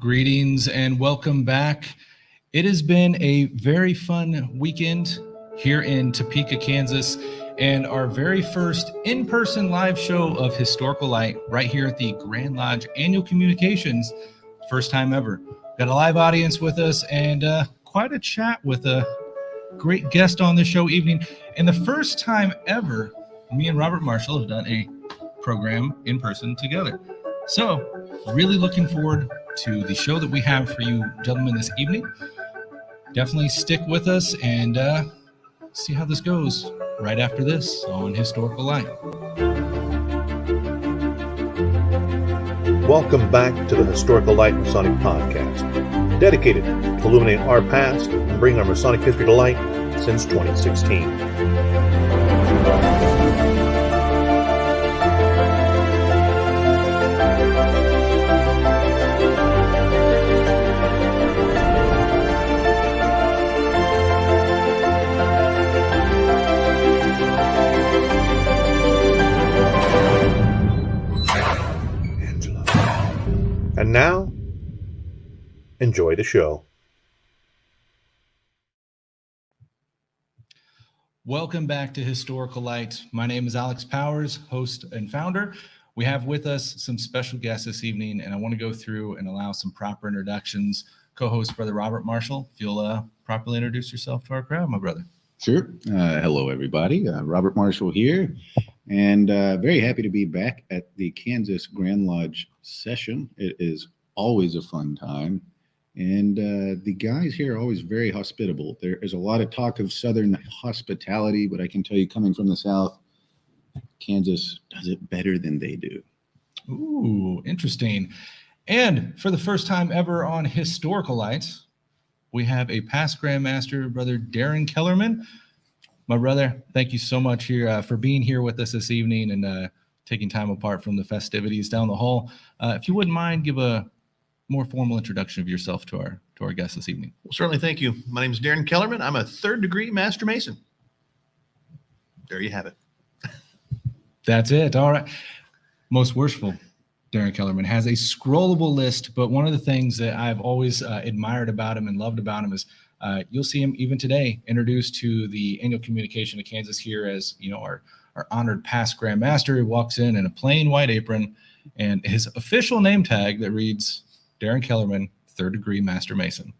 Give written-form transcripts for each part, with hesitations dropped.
Greetings and welcome back. It has been a very fun weekend here in Topeka, Kansas, and our very first in-person live show of Historical Light right here at the Grand Lodge Annual Communications. First time ever. Got a live audience with us and quite a chat with a great guest on the show evening. And the first time ever, me and Robert Marshall have done a program in person together. So really looking forward to the show that we have for you gentlemen this evening. Definitely stick with us and see how this goes right after this on Historical Light. Welcome back to the Historical Light Masonic Podcast, dedicated to illuminate our past and bring our Masonic history to light since 2016. And now, enjoy the show. Welcome back to Historical Light. My name is Alex Powers, host and founder. We have with us some special guests this evening, and I want to go through and allow some proper introductions. Co-host, Brother Robert Marshall, if you'll properly introduce yourself to our crowd, my brother. Sure. Hello, everybody. Robert Marshall here, and very happy to be back at the Kansas Grand Lodge session. It is always a fun time, and the guys here are always very hospitable. There is a lot of talk of Southern hospitality, but I can tell you, coming from the South, Kansas does it better than they do. Ooh, interesting. And for the first time ever on Historical Lights, we have a past Grandmaster, Brother Darren Kellerman. My brother, thank you so much here for being here with us this evening and taking time apart from the festivities down the hall. If you wouldn't mind, give a more formal introduction of yourself to our guest this evening. Well, certainly, thank you. My name is Darren Kellerman. I'm a third-degree Master Mason. There you have it. That's it. All right. Most worshipful Darren Kellerman has a scrollable list, but one of the things that I've always admired about him and loved about him is you'll see him even today introduced to the annual communication of Kansas here as, you know, our honored past Grand Master. He walks in a plain white apron and his official name tag that reads Darren Kellerman, third degree Master Mason.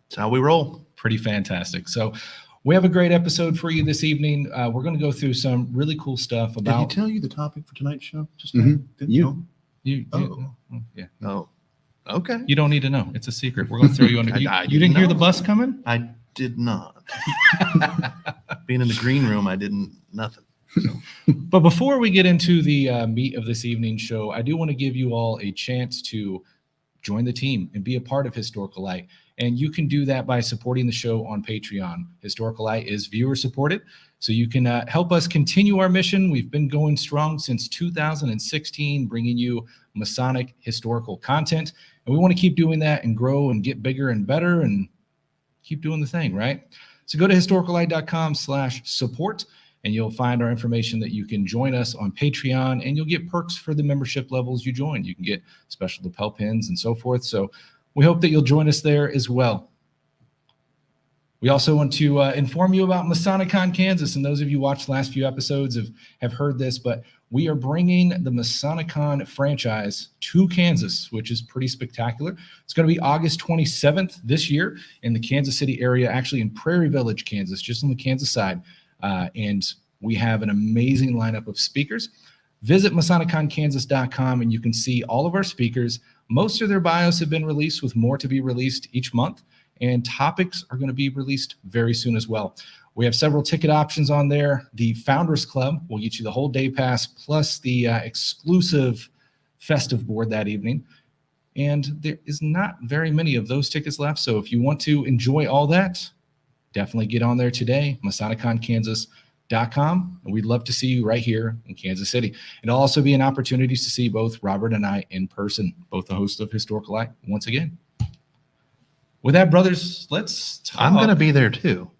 That's how we roll. Pretty fantastic. So we have a great episode for you this evening. We're going to go through some really cool stuff about. Did he tell you the topic for tonight's show? Just Yeah. Oh, okay. You don't need to know. It's a secret. We're going to throw you under. You didn't hear the bus coming? I did not. Being in the green room, I didn't. Nothing. So. But before we get into the meat of this evening's show, I do want to give you all a chance to join the team and be a part of Historical Light. And you can do that by supporting the show on Patreon. Historical Light is viewer supported, so you can help us continue our mission. We've been going strong since 2016, bringing you Masonic historical content. And we want to keep doing that and grow and get bigger and better and keep doing the thing, right? So go to historicallight.com/support. And you'll find our information that you can join us on Patreon, and you'll get perks for the membership levels you join. You can get special lapel pins and so forth. So we hope that you'll join us there as well. We also want to inform you about Masonicon Kansas. And those of you who watched the last few episodes have heard this, but we are bringing the Masonicon franchise to Kansas, which is pretty spectacular. It's going to be August 27th this year in the Kansas City area, actually in Prairie Village, Kansas, just on the Kansas side. And we have an amazing lineup of speakers. Visit MasoniconKansas.com and you can see all of our speakers. Most of their bios have been released with more to be released each month. And topics are going to be released very soon as well. We have several ticket options on there. The Founders Club will get you the whole day pass plus the exclusive festive board that evening. And there is not very many of those tickets left. So if you want to enjoy all that, definitely get on there today, MasoniconKansas.com. And we'd love to see you right here in Kansas City. It'll also be an opportunity to see both Robert and I in person, both the hosts of Historical Light once again. With that, brothers, let's talk. I'm going to be there too.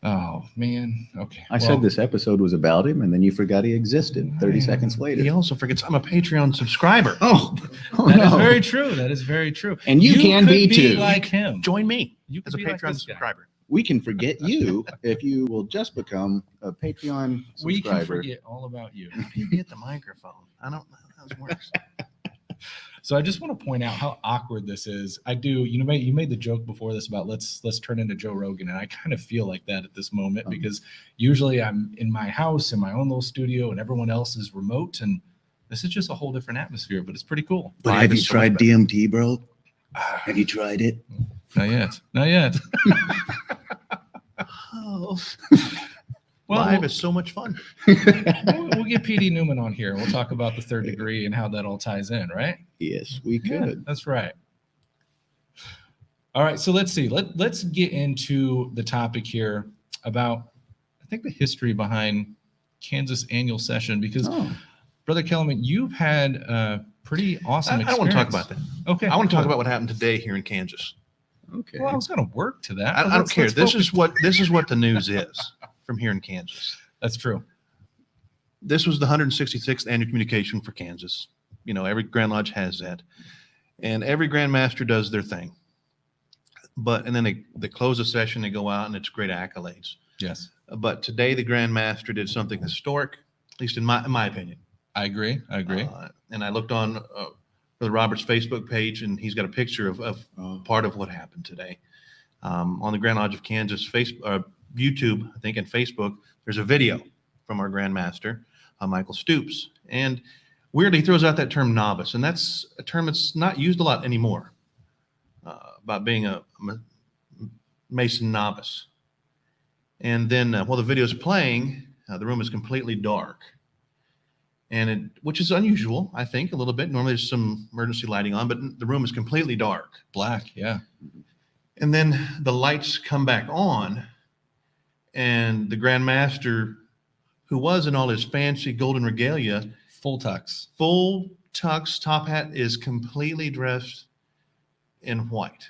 Oh man. Okay. I said this episode was about him, and then you forgot he existed 30 seconds later. He also forgets I'm a Patreon subscriber. Oh, That is no. very true. That is very true. And you can could be too. like him. Join me You as could a be like Patreon this guy. subscriber. We can forget you if you will just become a Patreon We can subscriber. forget all about you. How do you get the microphone? I don't know how this works. So I just want to point out how awkward this is. I do. You made the joke before this about let's turn into Joe Rogan, and I kind of feel like that at this moment because usually I'm in my house in my own little studio, and everyone else is remote, and this is just a whole different atmosphere. But it's pretty cool. But have you tried DMT, bro? Have you tried it? Not yet. Not yet. Oh, Well, live is so much fun. we'll get PD Newman on here. We'll talk about the third degree and how that all ties in, right? Yes, we Yeah, could. that's right. All right, so let's see. Let's get into the topic here about, I think, the history behind Kansas annual session because, Brother Kellerman, you've had a pretty awesome experience. I don't want to talk about that. Okay. I want to talk about what happened today here in Kansas. Okay. Well, I was going to work to that. I but don't care. let's This focus. is what the news is from here in Kansas. That's true. This was the 166th annual communication for Kansas. You know, every Grand Lodge has that, and every Grand Master does their thing. And then they close the session, they go out, and it's great accolades. Yes, But today the Grand Master did something historic, at least in my opinion. I agree. And I looked on Brother Robert's Facebook page, and he's got a picture of part of what happened today. On the Grand Lodge of Kansas YouTube, I think, and Facebook, there's a video from our Grand Master, Michael Stoops. And weirdly, he throws out that term novice, and that's a term that's not used a lot anymore, about being a Mason novice. And then while the video is playing, the room is completely dark. Which is unusual, I think, a little bit. Normally there's some emergency lighting on, but the room is completely dark. Black, yeah. And then the lights come back on, and the Grand Master, who was in all his fancy golden regalia, Full tux. full tux, top hat, is completely dressed in white.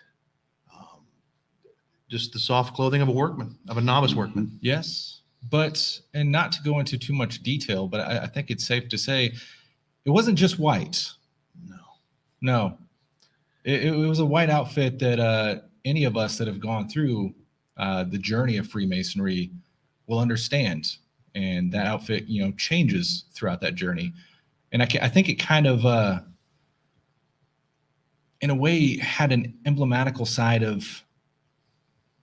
Just the soft clothing of a workman, of a novice workman. Yes, and not to go into too much detail, but I think it's safe to say it wasn't just white. No. It was a white outfit that any of us that have gone through the journey of Freemasonry will understand. And that outfit, changes throughout that journey. And I think it kind of, in a way, had an emblematical side of,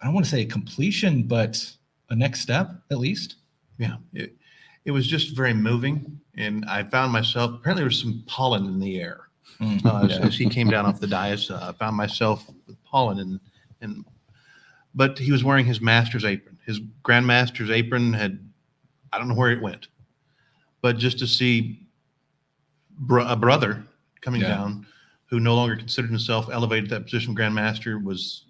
I don't want to say completion, but a next step at least. Yeah, it was just very moving. And I found myself, apparently there was some pollen in the air. As he came down off the dais, I found myself with pollen but he was wearing his master's apron. His Grand Master's apron I don't know where it went, but just to see a brother coming down who no longer considered himself elevated to that position of Grand Master was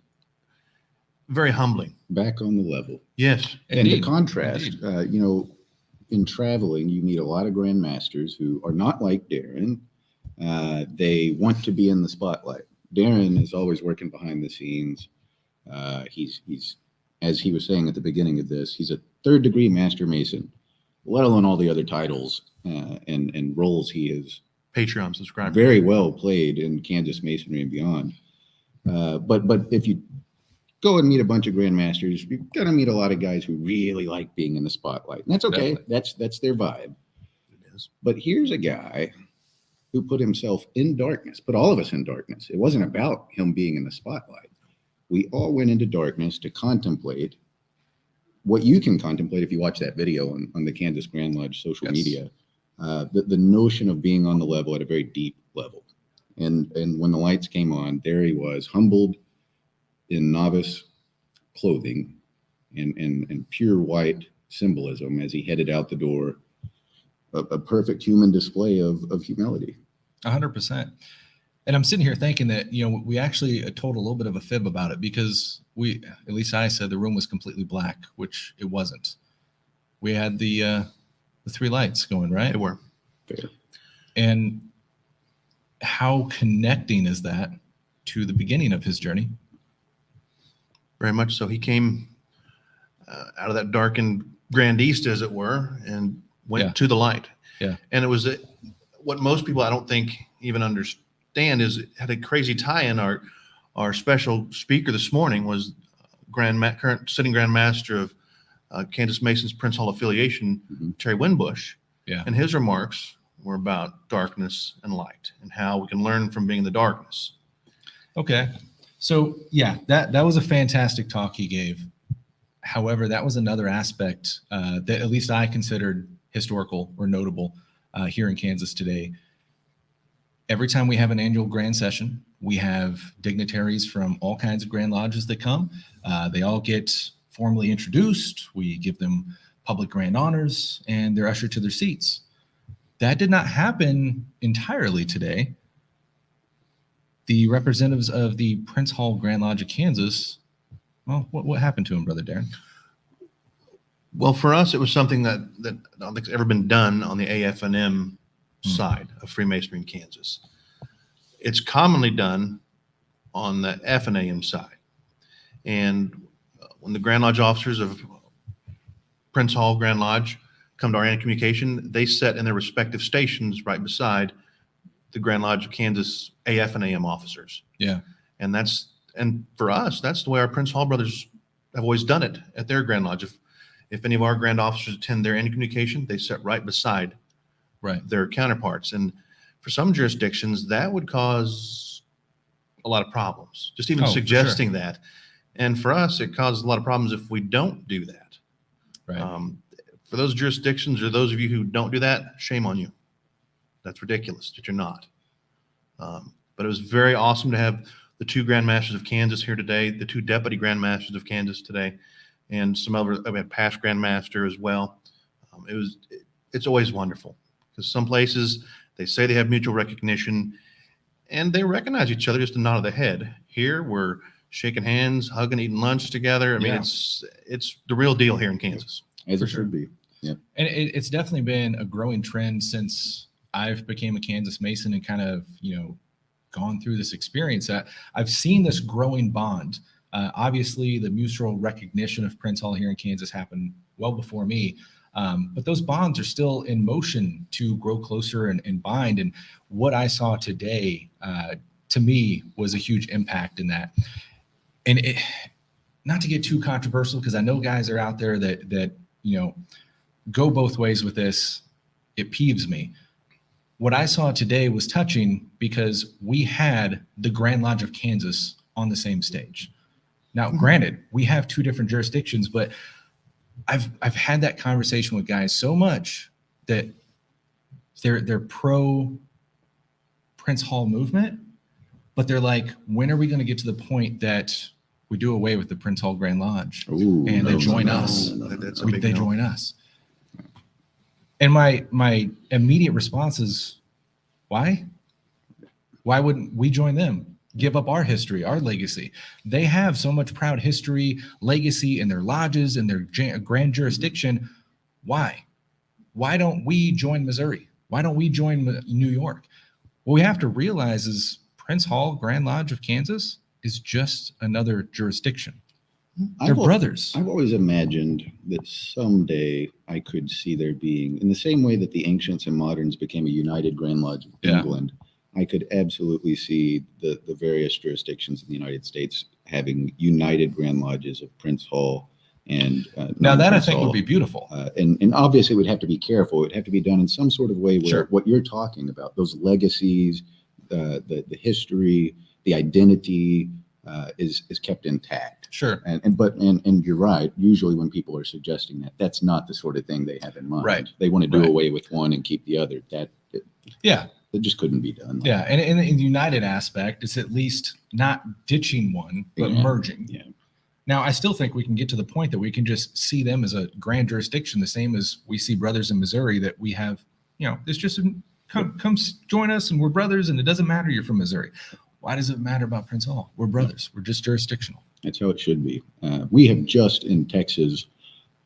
very humbling. Back on the level. Yes. And the contrast, in traveling, you meet a lot of Grand Masters who are not like Darren. They want to be in the spotlight. Darren is always working behind the scenes. He's, as he was saying at the beginning of this, he's a third degree Master Mason, let alone all the other titles and roles he is Patreon subscriber. very well played in Kansas Masonry and beyond. But if you go and meet a bunch of Grand Masters, you're going to meet a lot of guys who really like being in the spotlight. And that's okay. Definitely. That's their vibe. It is. But here's a guy who put himself in darkness, put all of us in darkness. It wasn't about him being in the spotlight. We all went into darkness to contemplate what you can contemplate if you watch that video on the Kansas Grand Lodge social media, the notion of being on the level at a very deep level. And when the lights came on, there he was, humbled in novice clothing and pure white symbolism as he headed out the door, a perfect human display of humility. 100%. And I'm sitting here thinking that, we actually told a little bit of a fib about it because at least I said the room was completely black, which it wasn't. We had the three lights going, right? They were. Fair. And how connecting is that to the beginning of his journey? Very much so. He came, out of that darkened Grand East, as it were, and went Yeah. to the light. Yeah. And it was what most people, I don't think, even understand is it had a crazy tie-in. Our special speaker this morning was current sitting Grand Master of Kansas Mason's Prince Hall affiliation, Terry Winbush. Yeah. And his remarks were about darkness and light and how we can learn from being in the darkness. Okay. So yeah, that was a fantastic talk he gave. However, that was another aspect that at least I considered historical or notable here in Kansas today. Every time we have an annual grand session, we have dignitaries from all kinds of grand lodges that come. They all get formally introduced. We give them public grand honors, and they're ushered to their seats. That did not happen entirely today. The representatives of the Prince Hall Grand Lodge of Kansas, well, what happened to him, Brother Darren? Well, for us, it was something that I don't think has ever been done on the AF&M side of Freemasonry in Kansas. It's commonly done on the F&AM side. And when the Grand Lodge officers of Prince Hall Grand Lodge come to our annual communication, they sit in their respective stations right beside the Grand Lodge of Kansas AF and AM officers. Yeah. And for us, that's the way our Prince Hall brothers have always done it at their Grand Lodge. If any of our grand officers attend their annual communication, they sit right beside their counterparts. And for some jurisdictions, that would cause a lot of problems, just even suggesting that. And for us, it causes a lot of problems if we don't do that. Right. For those jurisdictions or those of you who don't do that, shame on you. That's ridiculous that you're not. But it was very awesome to have the two Grand Masters of Kansas here today, the two Deputy Grand Masters of Kansas today, and some other, I mean, past Grand Master as well. It's always wonderful because some places they say they have mutual recognition and they recognize each other, just a nod of the head. Here we're shaking hands, hugging, eating lunch together. I mean, it's the real deal here in Kansas. As For it sure. should be. Yeah. And it's definitely been a growing trend since I've became a Kansas Mason and kind of, gone through this experience. I've seen this growing bond. Obviously, the mutual recognition of Prince Hall here in Kansas happened well before me. But those bonds are still in motion to grow closer and bind. And what I saw today, to me, was a huge impact in that. And not to get too controversial, because I know guys are out there that go both ways with this. It peeves me. What I saw today was touching because we had the Grand Lodge of Kansas on the same stage. Now, granted, we have two different jurisdictions, but I've had that conversation with guys so much that they're pro Prince Hall movement, but they're like, when are we going to get to the point that we do away with the Prince Hall Grand Lodge and they join us? That's a big no. Join us. And my immediate response is, why? Why wouldn't we join them? Give up our history, our legacy. They have so much proud history, legacy in their lodges and their grand jurisdiction. Why? Why don't we join Missouri? Why don't we join New York? What we have to realize is Prince Hall Grand Lodge of Kansas is just another jurisdiction. They're brothers. I've always imagined that someday I could see there being, in the same way that the ancients and moderns became a united Grand Lodge of England, I could absolutely see the various jurisdictions in the United States having united Grand Lodges of Prince Hall and now that I think would be beautiful. And obviously it would have to be careful. It would have to be done in some sort of way where what you're talking about, those legacies, the history, the identity is kept intact. Sure. And you're right. Usually when people are suggesting that, that's not the sort of thing they have in mind. Right. They want to do away with one and keep the other. That just couldn't be done. And in the united aspect, it's at least not ditching one, but merging. Yeah. Now, I still think we can get to the point that we can just see them as a grand jurisdiction, the same as we see brothers in Missouri, that we have, it's just come join us and we're brothers and it doesn't matter you're from Missouri. Why does it matter about Prince Hall? We're brothers. We're just jurisdictional. That's how it should be. We have just in Texas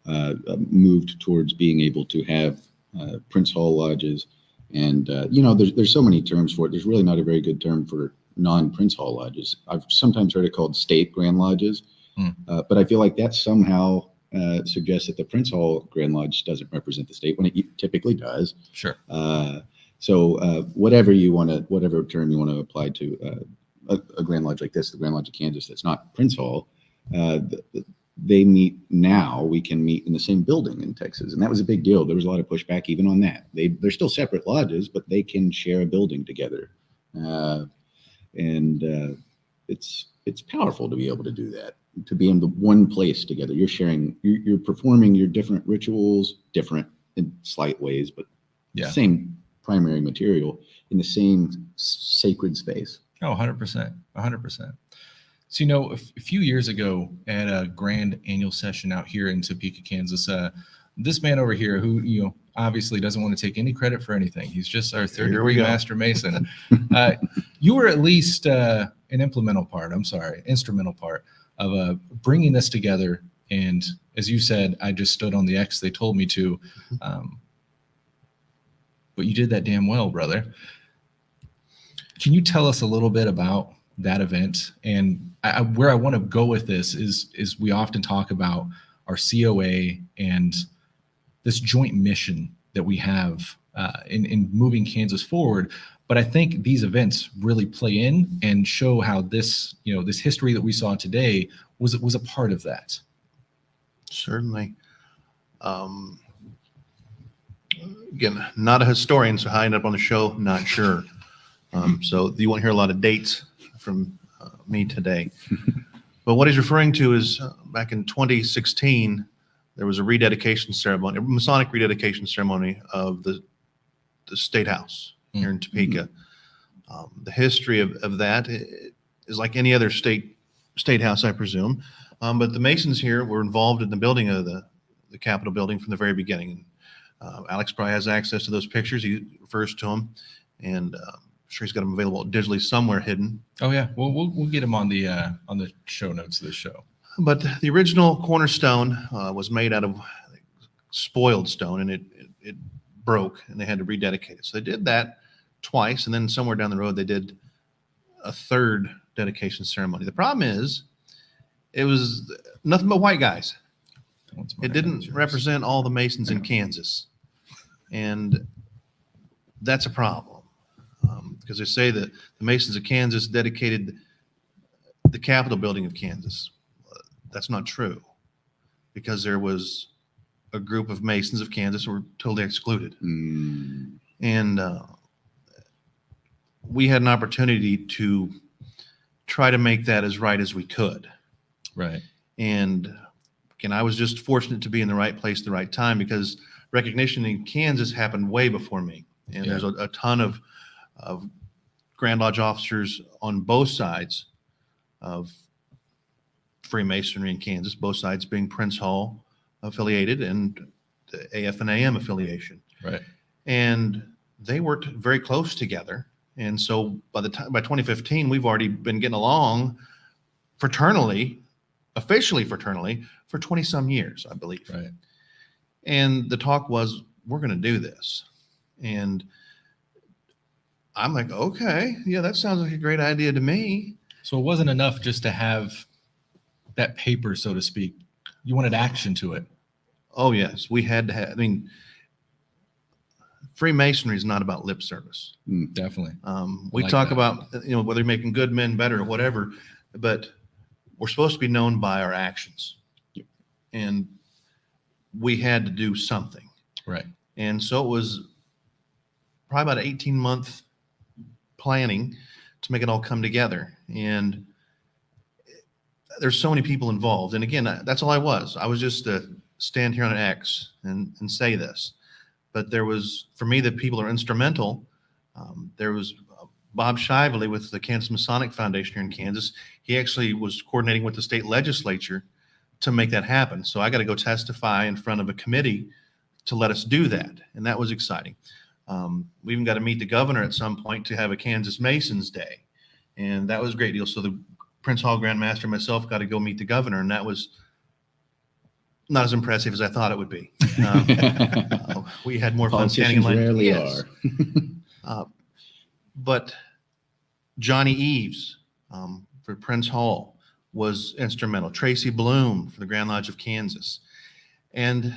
moved towards being able to have Prince Hall lodges. And, there's so many terms for it. There's really not a very good term for non-Prince Hall lodges. I've sometimes heard it called state Grand Lodges. But I feel like that somehow suggests that the Prince Hall Grand Lodge doesn't represent the state when it typically does. Sure. So whatever term you want to apply to a Grand Lodge like this, the Grand Lodge of Kansas, that's not Prince Hall, they meet now. We can meet in the same building in Texas, and that was a big deal. There was a lot of pushback even on that. They're still separate lodges, but they can share a building together, and it's powerful to be able to do that. To be in the one place together, you're performing your different rituals, different in slight ways, but same primary material in the same sacred space. Oh, 100%. 100%. So, a few years ago at a grand annual session out here in Topeka, Kansas, this man over here who, obviously doesn't want to take any credit for anything. He's just our third degree master Mason. You were at least an instrumental part of bringing this together. And as you said, I just stood on the X they told me to. But you did that damn well, brother. Can you tell us a little bit about that event? And where I want to go with this is we often talk about our COA and this joint mission that we have in moving Kansas forward. But I think these events really play in and show how this history that we saw today was a part of that. Certainly. Again, not a historian, so how I end up on the show, not sure. So you won't hear a lot of dates from me today. But what he's referring to is back in 2016, there was a rededication ceremony, a Masonic rededication ceremony of the State House here in Topeka. The history of that is like any other state house, I presume. But the Masons here were involved in the building of the Capitol building from the very beginning. Alex probably has access to those pictures. He refers to them, and I'm sure he's got them available digitally somewhere hidden. Oh yeah, we'll get them on the show notes of this show. But the original cornerstone was made out of spoiled stone, and it broke, and they had to rededicate it. So they did that twice, and then somewhere down the road they did a third dedication ceremony. The problem is, it was nothing but white guys. It didn't represent all the Masons in Kansas, and that's a problem because they say that the Masons of Kansas dedicated the Capitol building of Kansas. That's not true, because there was a group of Masons of Kansas who were totally excluded. And we had an opportunity to try to make that as right as we could. Right. And again, I was just fortunate to be in the right place at the right time, because recognition in Kansas happened way before me. And there's a ton of Grand Lodge officers on both sides of Freemasonry in Kansas, both sides being Prince Hall affiliated and the AF and AM affiliation. Right. And they worked very close together. And so by 2015, we've already been getting along officially fraternally, for 20 some years, I believe. Right. And the talk was, we're going to do this. And I'm like, okay, yeah, that sounds like a great idea to me. So it wasn't enough just to have that paper, so to speak. You wanted action to it. Oh, yes. We had to have, Freemasonry is not about lip service. Definitely. We like talk that. about, whether you're making good men better or whatever, but we're supposed to be known by our actions. And we had to do something. Right. And so it was probably about an 18-month planning to make it all come together. And there's so many people involved. And again, that's all I was. I was just to stand here on an X and say this. But there was, for me, the people are instrumental. There was Bob Shively with the Kansas Masonic Foundation here in Kansas. He actually was coordinating with the state legislature to make that happen. So I got to go testify in front of a committee to let us do that. And that was exciting. We even got to meet the governor at some point to have a Kansas Masons Day. And that was a great deal. So the Prince Hall Grand Master and myself got to go meet the governor. And that was not as impressive as I thought it would be. We had more fun standing in line. Rarely are. But Johnny Eves for Prince Hall was instrumental. Tracy Bloom for the Grand Lodge of Kansas. And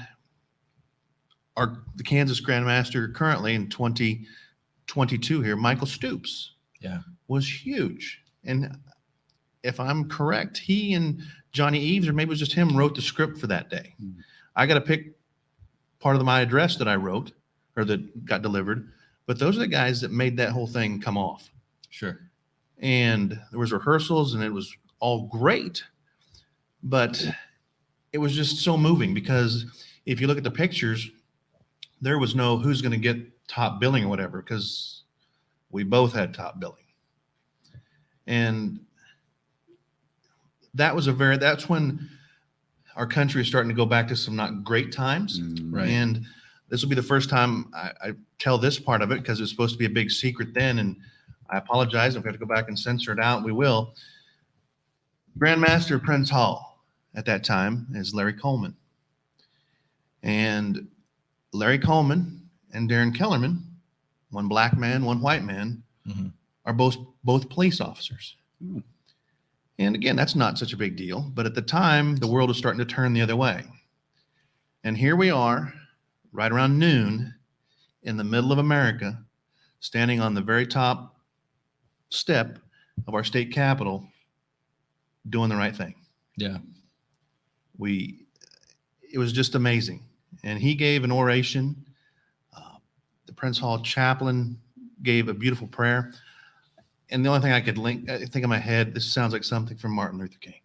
the Kansas Grand Master currently in 2022 here, Michael Stoops, was huge. And if I'm correct, he and Johnny Eves, or maybe it was just him, wrote the script for that day. I got to pick part of my address that I wrote or that got delivered, but those are the guys that made that whole thing come off. Sure. And there was rehearsals and it was all great, but it was just so moving because if you look at the pictures, there was no who's going to get top billing or whatever, because we both had top billing. And that's when our country is starting to go back to some not great times. Right. And this will be the first time I tell this part of it because it's supposed to be a big secret then. And I apologize. If we have to go back and censor it out, we will. Grandmaster of Prince Hall at that time is Larry Coleman. And Larry Coleman and Darren Kellerman, one black man, one white man, are both police officers. And again, that's not such a big deal. But at the time, the world was starting to turn the other way. And here we are, right around noon, in the middle of America, standing on the very top step of our state capitol, doing the right thing. Yeah. It was just amazing. And he gave an oration. The Prince Hall chaplain gave a beautiful prayer. And the only thing I could think in my head, this sounds like something from Martin Luther King.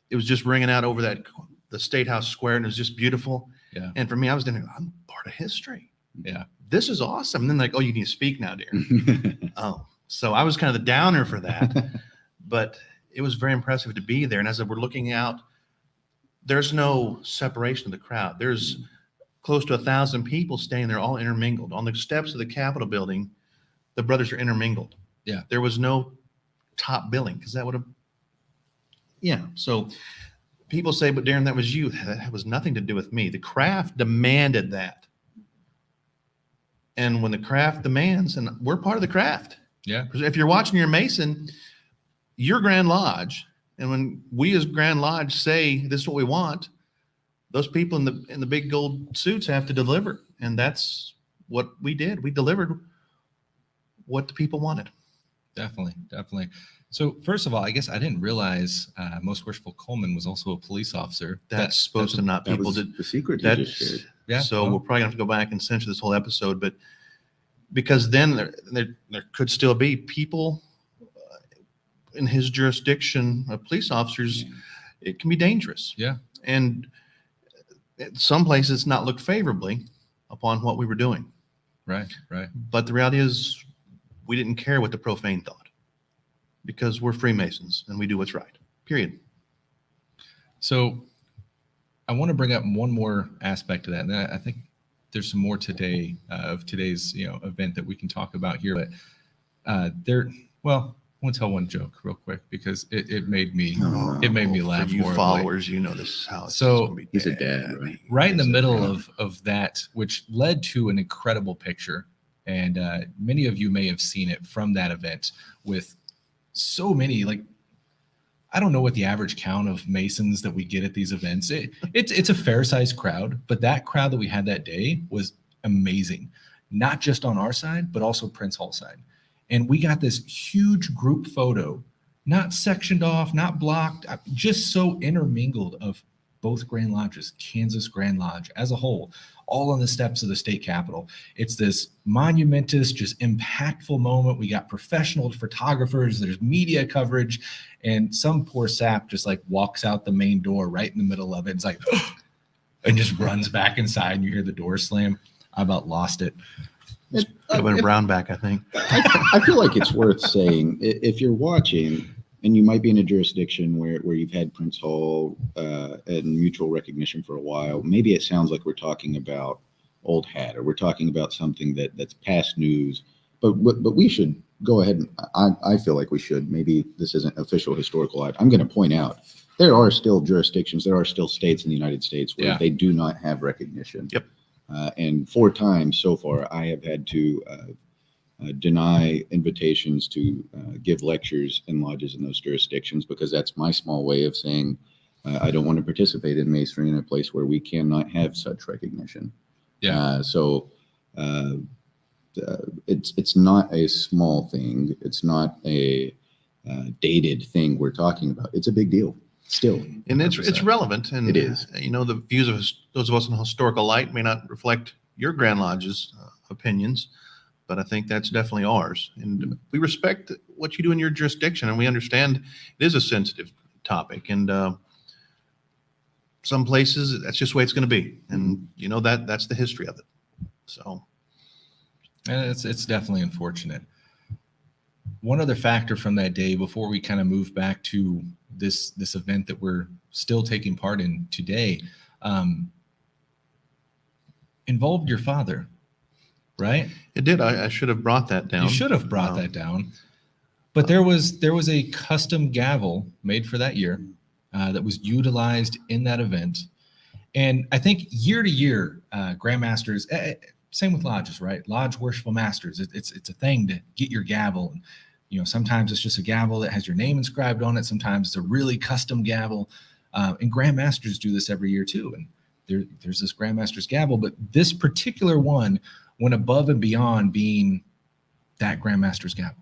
It was just ringing out over the State House Square, and it was just beautiful. Yeah. And for me, I was thinking, I'm part of history. Yeah. This is awesome. And then like, oh, you need to speak now, dear. So I was kind of the downer for that, but it was very impressive to be there. And as we're looking out, there's no separation of the crowd. There's close to 1,000 people staying there, all intermingled. On the steps of the Capitol building, the brothers are intermingled. Yeah. There was no top billing because that would have, So people say, but Darren, that was you. That was nothing to do with me. The craft demanded that. And when the craft demands, and we're part of the craft. Yeah. Because if you're watching your Mason, your Grand Lodge, and when we as Grand Lodge say this is what we want, those people in the big gold suits have to deliver. And that's what we did. We delivered what the people wanted. Definitely. So first of all, I guess I didn't realize Most Worshipful Coleman was also a police officer. That's supposed to not That people was did. the secret you just shared. Yeah. So we're probably gonna have to go back and censor this whole episode, but because then there could still be people in his jurisdiction of police officers. It can be dangerous. Yeah. And some places not look favorably upon what we were doing. Right. But the reality is we didn't care what the profane thought because we're Freemasons and we do what's right, period. So I want to bring up one more aspect of that. And I think there's some more today of today's, event that we can talk about here, but I want to tell one joke real quick because it made me laugh. For you horribly. followers, this is how it's So, gonna be He's a bad. dad, right? Right in the middle of that, which led to an incredible picture. And many of you may have seen it from that event with so many, I don't know what the average count of Masons that we get at these events. It's a fair sized crowd, but that crowd that we had that day was amazing, not just on our side, but also Prince Hall side. And we got this huge group photo, not sectioned off, not blocked, just so intermingled of both Grand Lodges, Kansas Grand Lodge as a whole, all on the steps of the state capitol. It's this monumentous, just impactful moment. We got professional photographers, there's media coverage, and some poor sap just walks out the main door right in the middle of it. It's like, and just runs back inside and you hear the door slam. I about lost it. I've been a Brownback, I think. I feel like it's worth saying if you're watching and you might be in a jurisdiction where you've had Prince Hall and mutual recognition for a while, maybe it sounds like we're talking about old hat or we're talking about something that's past news, but we should go ahead and I feel like we should. Maybe this isn't official historical. I'm going to point out there are still jurisdictions, there are still states in the United States where they do not have recognition. Yep. And 4 times so far, I have had to deny invitations to give lectures in lodges in those jurisdictions because that's my small way of saying I don't want to participate in masonry in a place where we cannot have such recognition. Yeah. It's not a small thing. It's not a dated thing we're talking about. It's a big deal still. And it's relevant. And it is. The views of those of us in the historical light may not reflect your Grand Lodge's opinions, but I think that's definitely ours. And we respect what you do in your jurisdiction, and we understand it is a sensitive topic. And some places, that's just the way it's going to be. And that's the history of it. So. And it's definitely unfortunate. One other factor from that day before we kind of move back to this event that we're still taking part in today, involved your father, right? It did. I should have brought that down. You should have brought that down. But there was a custom gavel made for that year that was utilized in that event. And I think year to year, Grandmasters, same with lodges, right? Lodge worshipful masters. It's a thing to get your gavel. And, sometimes it's just a gavel that has your name inscribed on it. Sometimes it's a really custom gavel. And Grandmasters do this every year too. And there's this Grandmaster's gavel, but this particular one went above and beyond being that Grandmaster's gavel.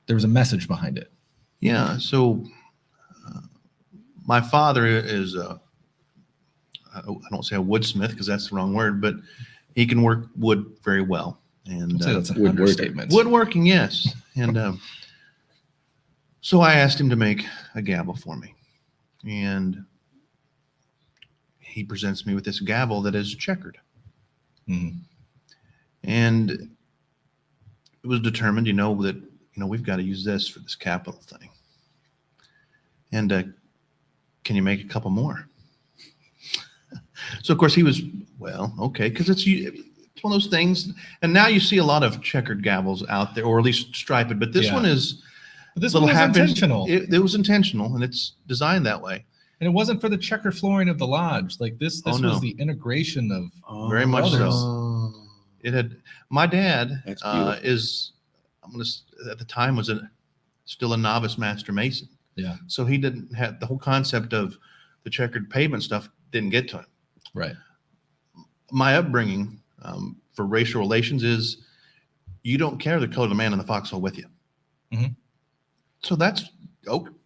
There was a message behind it. Yeah. So my father is, I don't say a woodsmith because that's the wrong word, but he can work wood very well. And I'd say that's an understatement. Woodworking, yes. And so I asked him to make a gavel for me. And he presents me with this gavel that is checkered. Mm-hmm. And it was determined, that, we've got to use this for this capital thing. And can you make a couple more? So, of course, he was, well, okay, because it's one of those things. And now you see a lot of checkered gavels out there, or at least striped. But this one is this one was intentional. It was intentional, and it's designed that way. And it wasn't for the checker flooring of the lodge. Like this was the integration of very much others. so. It had my dad That's at the time was still a novice master mason. Yeah. So he didn't have the whole concept of the checkered pavement stuff didn't get to him. Right. My upbringing for racial relations is you don't carry the coat of the man in the foxhole with you. Mm-hmm. So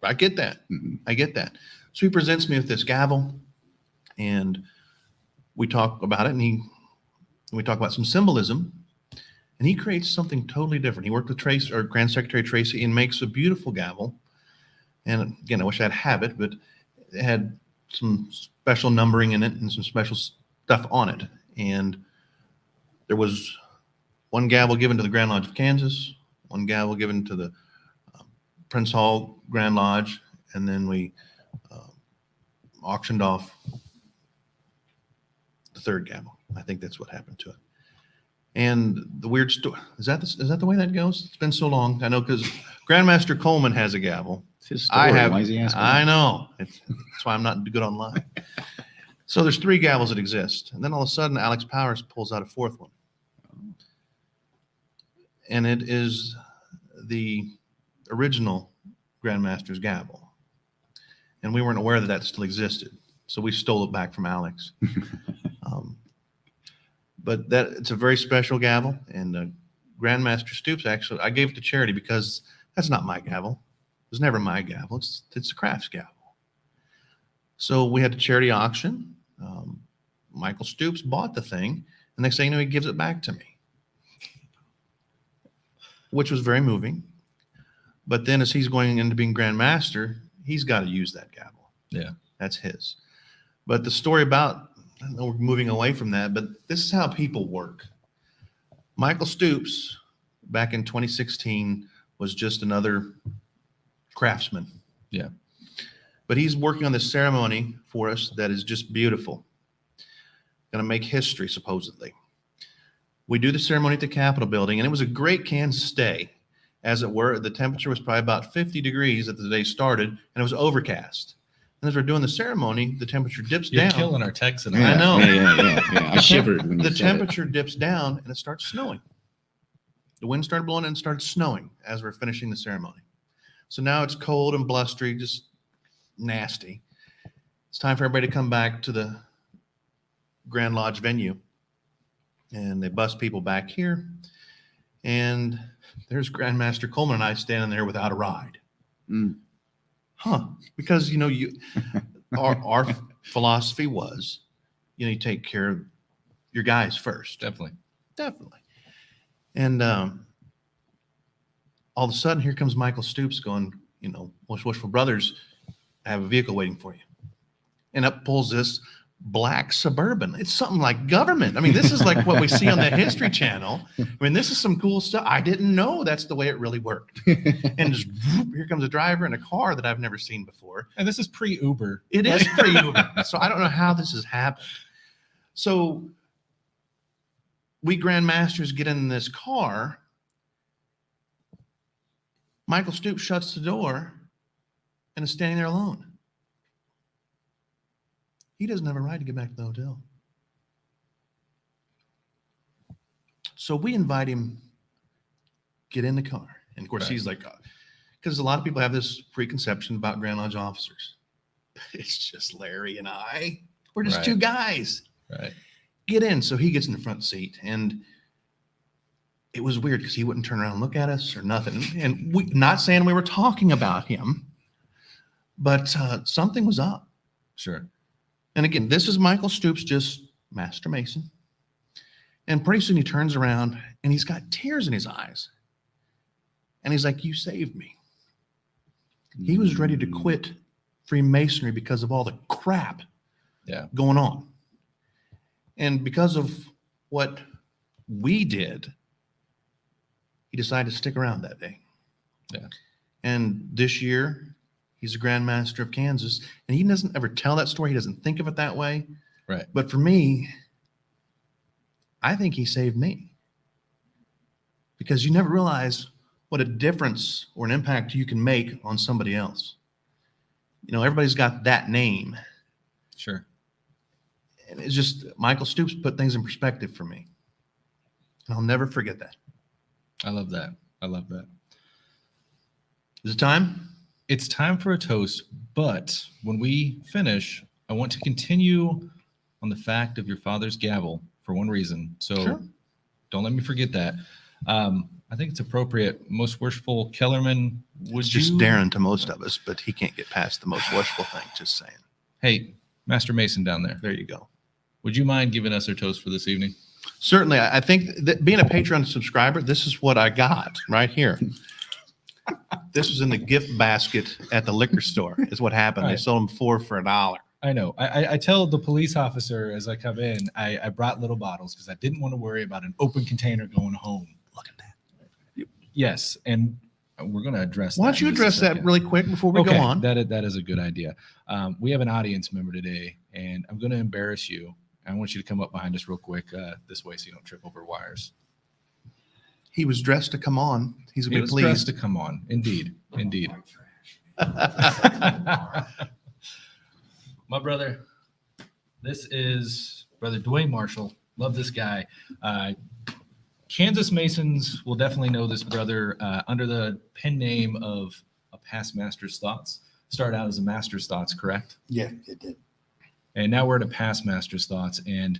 I get that. Mm-hmm. I get that. So he presents me with this gavel, and we talk about it, and we talk about some symbolism, and he creates something totally different. He worked with Grand Secretary Tracy and makes a beautiful gavel. And again, I wish I'd have it, but it had some special numbering in it and some special stuff on it. And there was one gavel given to the Grand Lodge of Kansas, one gavel given to the Prince Hall Grand Lodge, and then we auctioned off the third gavel. I think that's what happened to it. And the weird story, is that the way that goes? It's been so long. I know, because Grandmaster Coleman has a gavel. It's his story. Why is he asking? I know. That's why I'm not good online. So there's 3 gavels that exist. And then all of a sudden, Alex Powers pulls out a 4th one. And it is the original Grandmaster's gavel. And we weren't aware that still existed. So we stole it back from Alex. But it's a very special gavel. And Grandmaster Stoops, actually, I gave it to charity because that's not my gavel. It was never my gavel. It's a crafts gavel. So we had a charity auction. Michael Stoops bought the thing. And next thing you know, he gives it back to me, which was very moving. But then as he's going into being Grand Master, he's got to use that gavel. Yeah. That's his. But the story about, I know we're moving away from that, but this is how people work. Michael Stoops, back in 2016, was just another craftsman. Yeah. But he's working on this ceremony for us that is just beautiful. Going to make history, supposedly. We do the ceremony at the Capitol building, and it was a great Kansas day. As it were, the temperature was probably about 50 degrees as the day started, and it was overcast. And as we're doing the ceremony, the temperature dips You're down. killing our Texan. I know. Yeah. I shivered when you The said temperature dips down, and it starts snowing. The wind started blowing and started snowing as we're finishing the ceremony. So now it's cold and blustery, just nasty. it's time for everybody to come back to the Grand Lodge venue. And they bus people back here. And there's Grandmaster Coleman and I standing there without a ride. Because, our philosophy was, you take care of your guys first. Definitely. And all of a sudden, here comes Michael Stoops going, Wishful Brothers, I have a vehicle waiting for you. And up pulls this black Suburban. It's something like government. I mean, this is like what we see on the History Channel. I mean, this is some cool stuff. I didn't know that's the way it really worked. And just here comes a driver in a car that I've never seen before. And this is pre-Uber. It is pre-Uber. So I don't know how this has happened. So we Grandmasters get in this car. Michael Stoops shuts the door and is standing there alone. He doesn't have a ride to get back to the hotel. So we invite him, get in the car. And of course, Right. he's like, because a lot of people have this preconception about Grand Lodge officers. It's just Larry and I. We're just Right. two guys. Right. Get in. So he gets in the front seat. And it was weird because he wouldn't turn around and look at us or nothing. And we, not saying we were talking about him, but something was up. Sure. And again, this is Michael Stoops, just Master Mason. And pretty soon he turns around and he's got tears in his eyes. And he's like, you saved me. He was ready to quit Freemasonry because of all the crap going on. And because of what we did, he decided to stick around that day. Yeah. And this year, he's a Grand Master of Kansas, and he doesn't ever tell that story. He doesn't think of it that way. Right. But for me, I think he saved me, because you never realize what a difference or an impact you can make on somebody else. Everybody's got that name. Sure. And it's just, Michael Stoops put things in perspective for me. And I'll never forget that. I love that. Is it time? It's time for a toast, but when we finish, I want to continue on the fact of your father's gavel for one reason. So Sure. Don't let me forget that. I think it's appropriate. Most worshipful Kellerman, would It's just you? Darren to most of us, but he can't get past the most worshipful thing. Just saying. Hey, Master Mason down there, There you go. would you mind giving us our toast for this evening? Certainly. I think that being a Patreon subscriber, this is what I got right here. This was in the gift basket at the liquor store is what happened. They Right. sold them 4 for $1. I know. I tell the police officer as I come in, I brought little bottles because I didn't want to worry about an open container going home. Look at that. Yes, and we're going to address Why that don't you in just a address that second. really quick before we Okay, go on? that is a good idea. We have an audience member today, and I'm going to embarrass you. I want you to come up behind us real quick this way so you don't trip over wires. He was dressed to come on. He's He going to was be dressed pleased. to come on. Indeed. My brother, this is Brother Dwayne Marshall. Love this guy. Kansas Masons will definitely know this brother under the pen name of A Past Master's Thoughts. Started out as a Master's Thoughts, correct? Yeah, it did. And now we're at A Past Master's Thoughts. And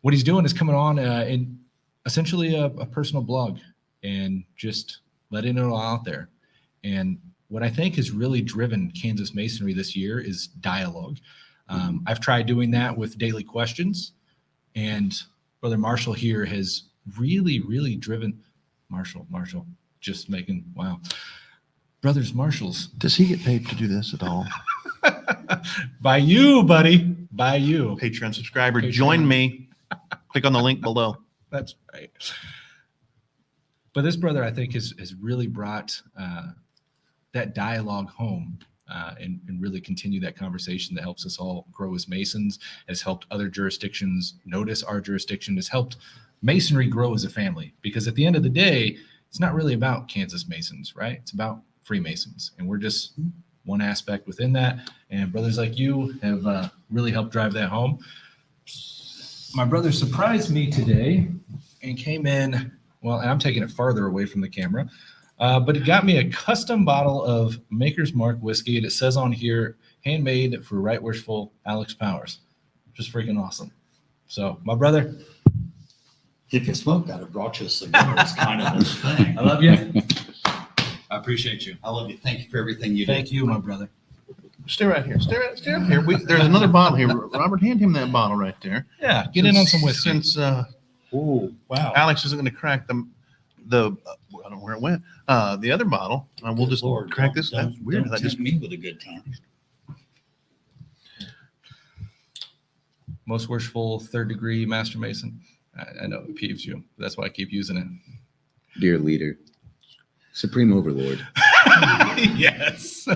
what he's doing is coming on in essentially a personal blog and just letting it all out there. And what I think has really driven Kansas Masonry this year is dialogue. I've tried doing that with daily questions, and Brother Marshall here has really, really driven Marshall, just making, wow. Brothers Marshalls. Does he get paid to do this at all? By you, buddy. By you. Patreon subscriber, Patreon. join me. Click on the link below. That's right. But this brother, I think, has really brought that dialogue home and really continue that conversation that helps us all grow as Masons, has helped other jurisdictions notice our jurisdiction, has helped Masonry grow as a family. Because at the end of the day, it's not really about Kansas Masons, right? It's about Freemasons. And we're just one aspect within that. And brothers like you have really helped drive that home. My brother surprised me today and came in, well, and I'm taking it farther away from the camera, But it got me a custom bottle of Maker's Mark whiskey. And it says on here, handmade for Right Worshipful Alex Powers. Just freaking awesome. So, my brother, If you smoked, I'd have brought you a cigar. It's kind of this thing. I love you. I appreciate you. I love you. Thank you for everything you do. Thank you, my brother. Stay right here. Stay up here. There's another bottle here. Robert, hand him that bottle right there. Yeah, get in on some whiskey. Since Oh, wow. Alex isn't going to crack the I don't know where it went. The other bottle. We'll just Lord, crack this. That's Don't, weird. Don't That just tempt me with a good time. Most worshipful third degree Master Mason. I know it peeves you. That's why I keep using it. Dear leader, supreme overlord. Yes.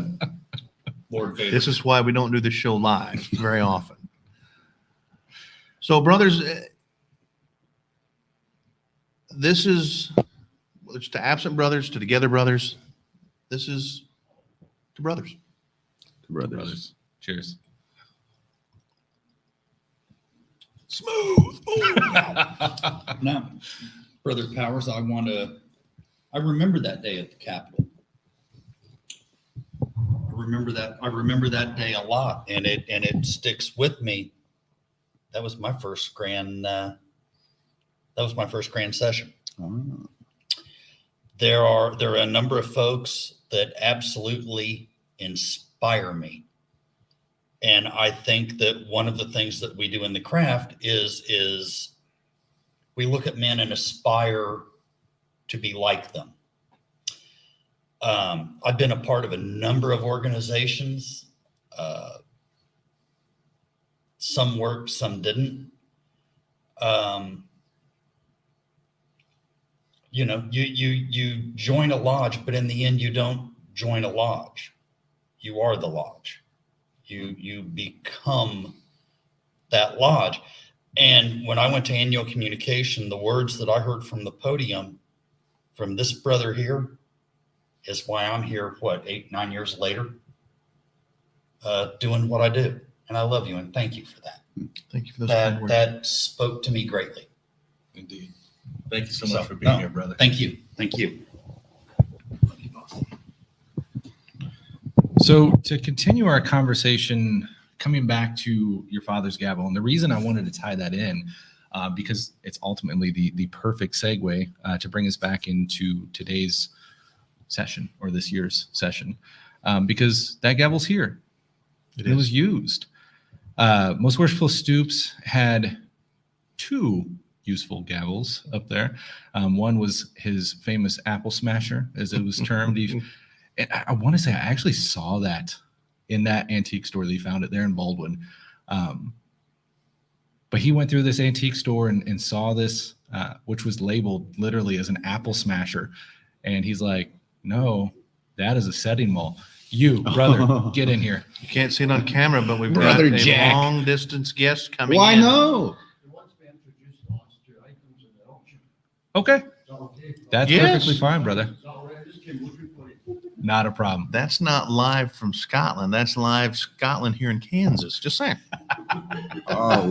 Lord Vader. This is why we don't do the show live very often. So, brothers, this is it's to absent brothers, to together brothers. This is to brothers. Brothers. Cheers. Smooth. Now, Brother Powers, I remember that day at the Capitol. I remember that day a lot, and it sticks with me. That was my first grand session. Oh. There are a number of folks that absolutely inspire me. And I think that one of the things that we do in the craft is we look at men and aspire to be like them. I've been a part of a number of organizations. Some worked, some didn't. You join a lodge, but in the end, you don't join a lodge. You are the lodge. You become that lodge. And when I went to annual communication, the words that I heard from the podium from this brother here is why I'm here, 8-9 years later, doing what I do. And I love you and thank you for that. Thank you for those kind words. That spoke to me greatly. Indeed. Thank you so So, much for being no, here, brother. Thank you. Thank you. So to continue our conversation, coming back to your father's gavel, and the reason I wanted to tie that in, because it's ultimately the perfect segue to bring us back into today's session or this year's session, because that gavel's here. It was used. Most Worshipful Stoops had two useful gavels up there. One was his famous apple smasher, as it was termed. And I want to say I actually saw that in that antique store. They found it there in Baldwin. But he went through this antique store and saw this, which was labeled literally as an apple smasher. And he's like, no, that is a setting maul. You, brother, get in here. You can't see it on camera, but we've Brother got a Jack. long distance guest coming Why in. no? Okay. That's Yes. perfectly fine, brother. Not a problem. That's not live from Scotland. That's live Scotland here in Kansas. Just saying. Oh,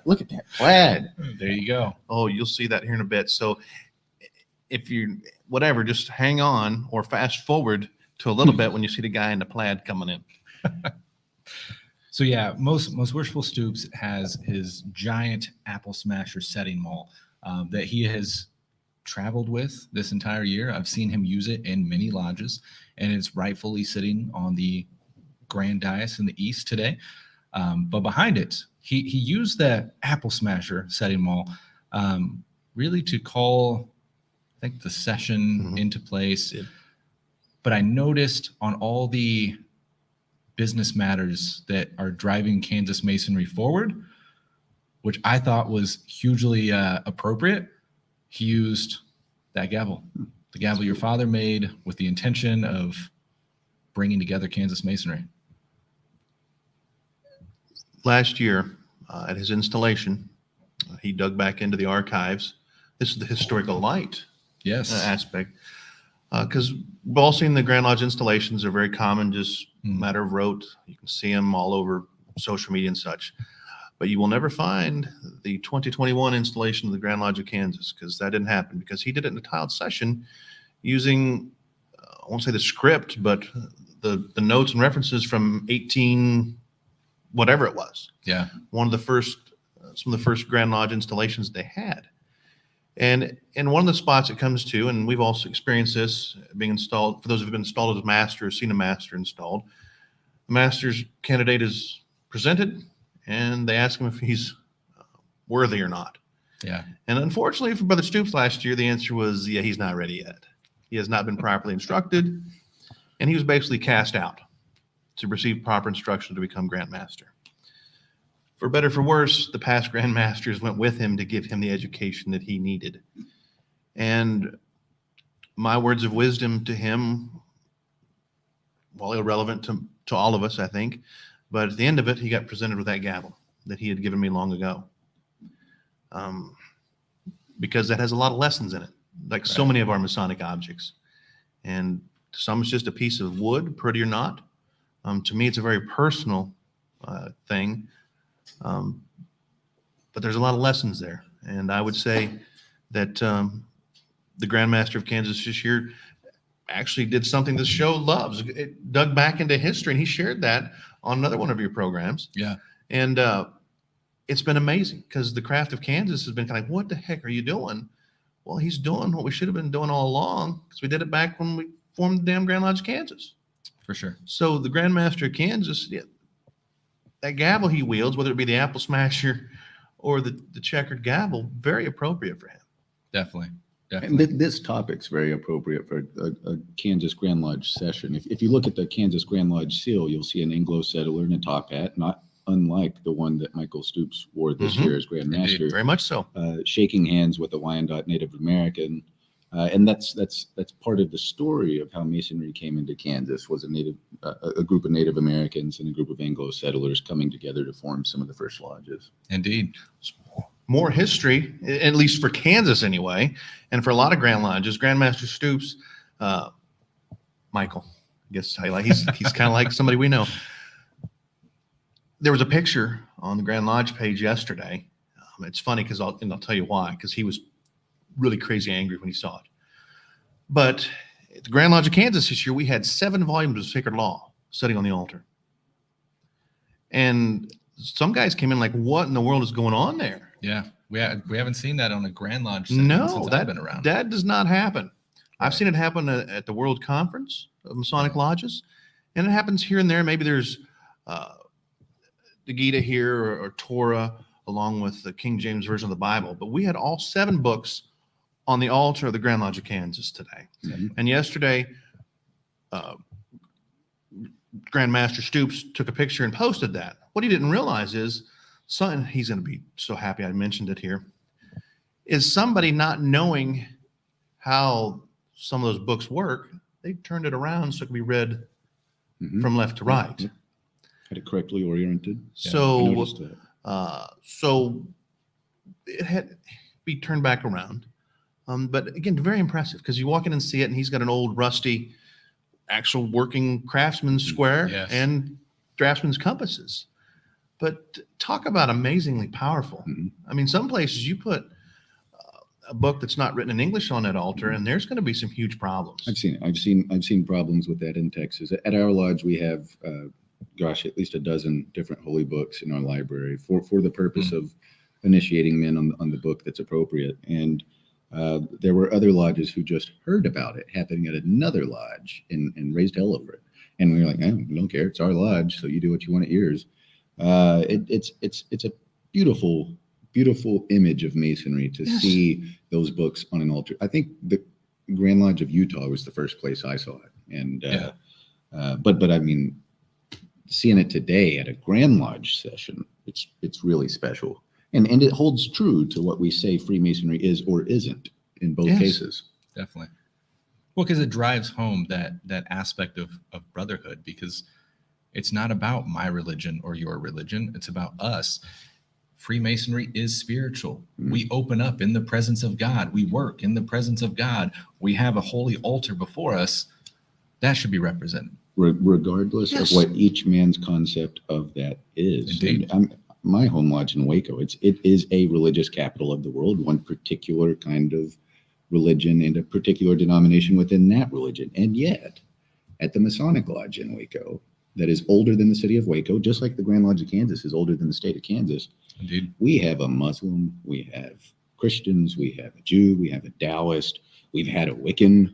look at that plaid. There you go. Oh, you'll see that here in a bit. So if you, whatever, just hang on or fast forward to a little bit when you see the guy in the plaid coming in. So yeah, most Worshipful Stoops has his giant apple smasher setting maul that he has traveled with this entire year. I've seen him use it in many lodges, and it's rightfully sitting on the grand dais in the east today. But behind it, he used that apple smasher setting maul really to call, I think, the session into place. Yeah. But I noticed on all the business matters that are driving Kansas Masonry forward, which I thought was hugely appropriate, he used that gavel, the gavel your father made with the intention of bringing together Kansas Masonry. Last year at his installation, he dug back into the archives. This is the historical light Yes. aspect. Because we've all seen the Grand Lodge installations are very common, just matter of rote. You can see them all over social media and such. But you will never find the 2021 installation of the Grand Lodge of Kansas, because that didn't happen, because he did it in a tiled session using I won't say the script, but the notes and references from 18, whatever it was. Yeah. One of the first, some of the first Grand Lodge installations they had. And in one of the spots it comes to, and we've also experienced this being installed, for those who have been installed as master or seen a master installed, the master's candidate is presented and they ask him if he's worthy or not. Yeah. And unfortunately for Brother Stoops last year, the answer was, yeah, he's not ready yet. He has not been properly instructed, and he was basically cast out to receive proper instruction to become Grand Master. For better or for worse, the past Grand Masters went with him to give him the education that he needed. And my words of wisdom to him, while irrelevant to all of us, I think, but at the end of it, he got presented with that gavel that he had given me long ago. Because that has a lot of lessons in it, like so many of our Masonic objects. And some is just a piece of wood, pretty or not. To me, it's a very personal thing. But there's a lot of lessons there. And I would say that the Grand Master of Kansas this year actually did something this show loves. It dug back into history, and he shared that on another one of your programs. Yeah. And it's been amazing because the craft of Kansas has been kind of like, what the heck are you doing? Well, he's doing what we should have been doing all along, because we did it back when we formed the damn Grand Lodge of Kansas. For sure. So the Grand Master of Kansas, yeah, that gavel he wields, whether it be the apple smasher or the checkered gavel, very appropriate for him. Definitely. And this topic's very appropriate for a Kansas Grand Lodge session. If you look at the Kansas Grand Lodge seal, you'll see an Anglo settler in a top hat, not unlike the one that Michael Stoops wore this year as Grand Master. Indeed, very much so. Shaking hands with a Wyandotte Native American. And that's part of the story of how Masonry came into Kansas, was a group of Native Americans and a group of Anglo settlers coming together to form some of the first lodges. Indeed. More history, at least for Kansas anyway, and for a lot of Grand Lodges. Grandmaster Stoops, Michael, I guess he's kind of like somebody we know. There was a picture on the Grand Lodge page yesterday. It's funny because I'll tell you why, because he was really crazy angry when he saw it. But at the Grand Lodge of Kansas this year, we had 7 volumes of Sacred Law sitting on the altar. And some guys came in like, what in the world is going on there? Yeah. We haven't seen that on a Grand Lodge No, since I've been around. that does not happen. I've seen it happen at the World Conference of Masonic Lodges, and it happens here and there. Maybe there's the Gita here or Torah, along with the King James Version of the Bible. But we had all 7 books on the altar of the Grand Lodge of Kansas today. Mm-hmm. And yesterday, Grand Master Stoops took a picture and posted that. What he didn't realize is, he's going to be so happy I mentioned it here, is somebody not knowing how some of those books work. They turned it around so it can be read from left to right. Yeah. Had it correctly oriented. So, so it had to be turned back around. But again, very impressive, because you walk in and see it, and he's got an old rusty actual working craftsman's square and draftsman's compasses. But talk about amazingly powerful. I mean, some places you put a book that's not written in English on that altar, and there's going to be some huge problems. I've seen it. I've seen problems with that in Texas. At our lodge, we have, at least a dozen different holy books in our library for the purpose of initiating men on the book that's appropriate. And there were other lodges who just heard about it happening at another lodge and raised hell over it. And we were like, we don't care. It's our lodge, so you do what you want at yours. It's a beautiful image of Masonry to see those books on an altar. I think the Grand Lodge of Utah was the first place I saw it. And but I mean, seeing it today at a Grand Lodge session, it's really special. And it holds true to what we say Freemasonry is or isn't in both cases. Definitely. Well, because it drives home that aspect of brotherhood, because it's not about my religion or your religion. It's about us. Freemasonry is spiritual. We open up in the presence of God. We work in the presence of God. We have a holy altar before us. That should be represented. Regardless of what each man's concept of that is. Indeed. My home lodge in Waco, it is a religious capital of the world, one particular kind of religion and a particular denomination within that religion. And yet, at the Masonic Lodge in Waco, that is older than the city of Waco, just like the Grand Lodge of Kansas is older than the state of Kansas. Indeed. We have a Muslim, we have Christians, we have a Jew, we have a Taoist, we've had a Wiccan,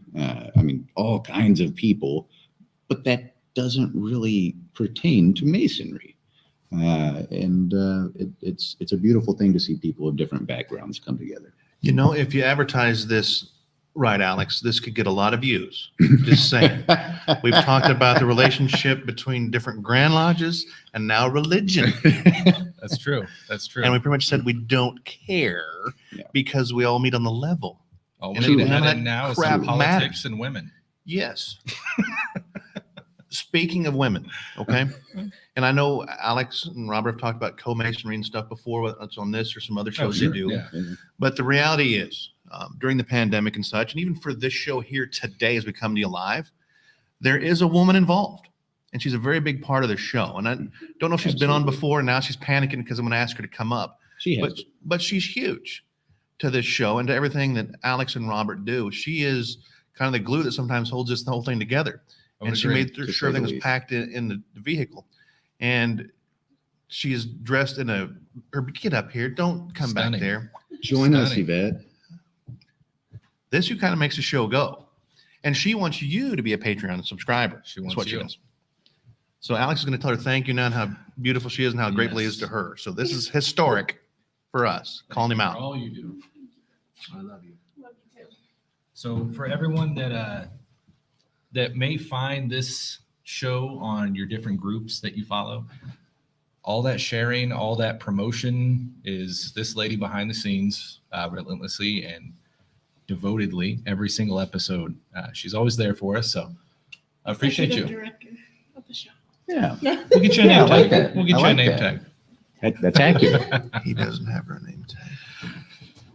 all kinds of people, but that doesn't really pertain to Masonry. It's a beautiful thing to see people of different backgrounds come together. You know, if you advertise this right, Alex, this could get a lot of views. Just saying. We've talked about the relationship between different Grand Lodges and now religion. That's true. That's true. And we pretty much said we don't care because we all meet on the level. All and we need to none of add in that now is crap some politics matters. and women. Yes. Speaking of women, okay? And I know Alex and Robert have talked about co-masonry and stuff before, whether it's on this or some other shows sure. they do. Yeah. But the reality is, during the pandemic and such, and even for this show here today as we come to you live, there is a woman involved. And she's a very big part of the show. And I don't know if she's been on before, and now she's panicking because I'm going to ask her to come up. She has. But she's huge to this show and to everything that Alex and Robert do. She is kind of the glue that sometimes holds this whole thing together. And she made sure everything was packed in the vehicle. And she is dressed in her get up here. Don't come back there. Join us, Yvette. This who kind of makes the show go. And she wants you to be a Patreon subscriber. She wants what you. she does. So Alex is going to tell her thank you now and how beautiful she is and how grateful he is to her. So this is historic for us, calling him out. All you do. I love you. Love you too. So for everyone that may find this show on your different groups that you follow, all that sharing, all that promotion is this lady behind the scenes, relentlessly and devotedly every single episode. She's always there for us. So I appreciate you. Director of the show. Yeah. We'll get you a name tag. We'll get you a name tag. That's accurate. He doesn't have her name tag.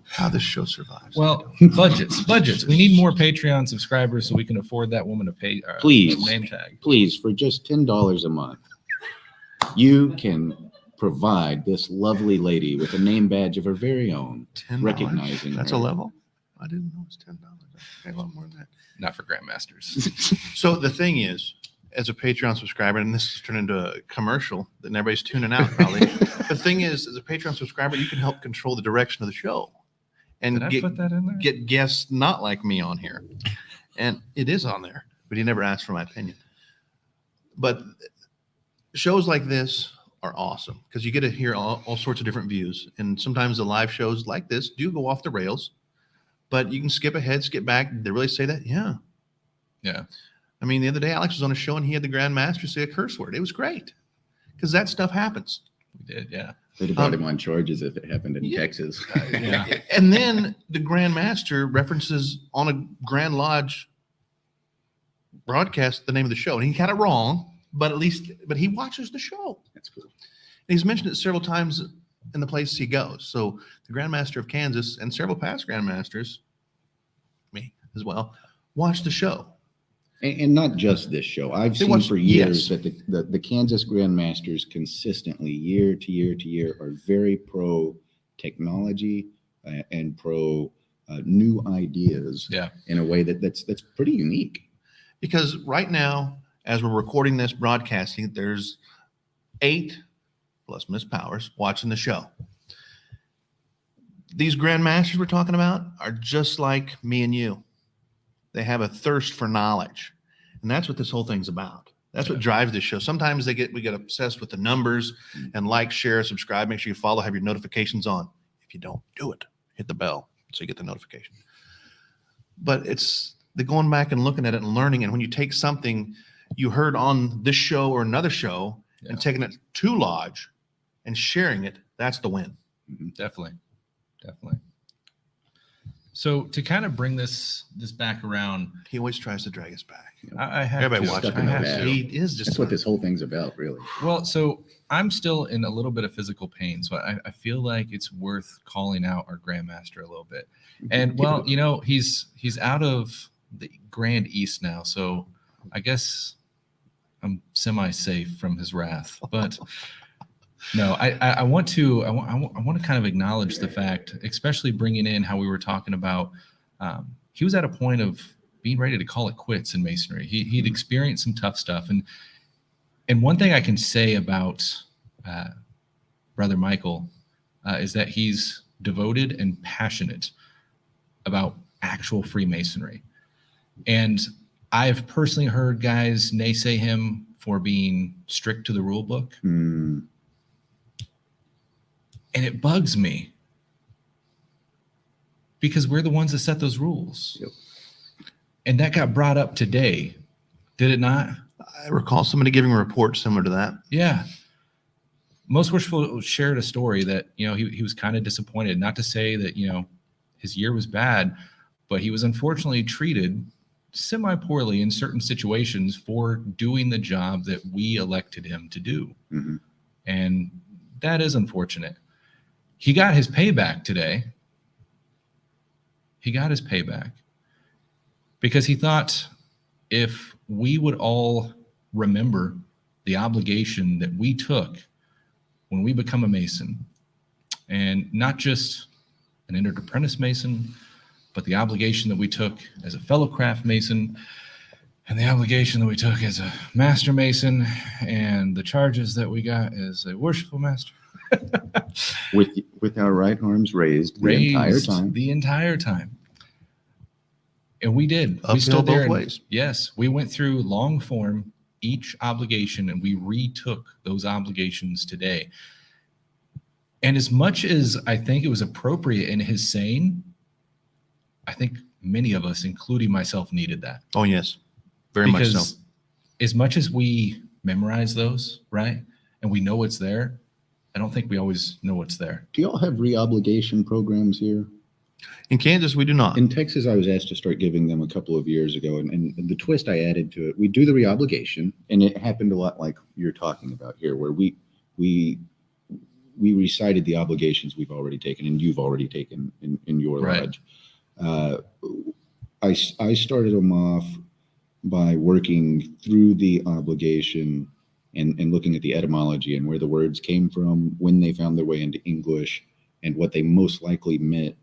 How this show survives. Well, budgets. We need more Patreon subscribers so we can afford that woman to pay Please. name tag. Please, for just $10 a month, you can provide this lovely lady with a name badge of her very own, $10. recognizing That's her. a level? I didn't know it was $10. I a lot more than that. Not for grandmasters. So the thing is, as a Patreon subscriber, and this has turned into a commercial that everybody's tuning out probably. The thing is, as a Patreon subscriber, you can help control the direction of the show and Did I put that in there? get guests not like me on here. And it is on there, but he never asked for my opinion. But shows like this are awesome because you get to hear all sorts of different views. And sometimes the live shows like this do go off the rails, but you can skip ahead, skip back. Did they really say that? Yeah. Yeah. I mean, the other day Alex was on a show and he had the Grand Master say a curse word. It was great because that stuff happens. We did, yeah. They'd have brought him on charges if it happened in Texas. Yeah. And then the Grand Master references on a Grand Lodge broadcast the name of the show. And he got it wrong, but he watches the show. That's cool. And he's mentioned it several times in the places he goes. So the Grand Master of Kansas and several past Grand Masters, me as well, watch the show. And not just this show. I've seen for years that the Kansas Grandmasters consistently, year to year to year, are very pro technology and pro new ideas in a way that's pretty unique. Because right now, as we're recording this broadcasting, there's 8 plus Miss Powers watching the show. These Grandmasters we're talking about are just like me and you. They have a thirst for knowledge. And that's what this whole thing's about. That's what drives this show. Sometimes we get obsessed with the numbers and like, share, subscribe, make sure you follow, have your notifications on. If you don't do it, hit the bell so you get the notification. But it's the going back and looking at it and learning. And when you take something you heard on this show or another show and taking it to Lodge and sharing it, that's the win. Definitely. So to kind of bring this back around, he always tries to drag us back. I have Everybody to. watch I have to. He is just That's what this whole thing's about, really. Well, so I'm still in a little bit of physical pain, so I feel like it's worth calling out our Grandmaster a little bit. And well, you know, he's out of the Grand East now, so I guess I'm semi-safe from his wrath. But no, I want to kind of acknowledge the fact, especially bringing in how we were talking about he was at a point of being ready to call it quits in Masonry. He'd experienced some tough stuff. And one thing I can say about Brother Michael is that he's devoted and passionate about actual Freemasonry. And I've personally heard guys naysay him for being strict to the rule book. Mm. And it bugs me because we're the ones that set those rules. Yep. And that got brought up today, did it not? I recall somebody giving a report similar to that. Yeah. Most Worshipful shared a story that, he was kind of disappointed. Not to say that, his year was bad, but he was unfortunately treated semi-poorly in certain situations for doing the job that we elected him to do. Mm-hmm. And that is unfortunate. He got his payback today. He got his payback because he thought if we would all remember the obligation that we took when we become a Mason, and not just an entered apprentice Mason, but the obligation that we took as a fellow craft Mason, and the obligation that we took as a master Mason, and the charges that we got as a worshipful master. with our right arms raised the entire time. And we did. We Uphill stood there both and, ways. yes, we went through long form each obligation, and we retook those obligations today. And as much as I think it was appropriate in his saying, I think many of us, including myself, needed that. Oh, yes. Very much so. Because as much as we memorize those, right, and we know what's there, I don't think we always know what's there. Do y'all have re-obligation programs here? In Kansas, we do not. In Texas, I was asked to start giving them a couple of years ago, and the twist I added to it, we do the re-obligation, and it happened a lot like you're talking about here, where we recited the obligations we've already taken and you've already taken in your Right. lodge. I started them off by working through the obligation and looking at the etymology and where the words came from, when they found their way into English, and what they most likely meant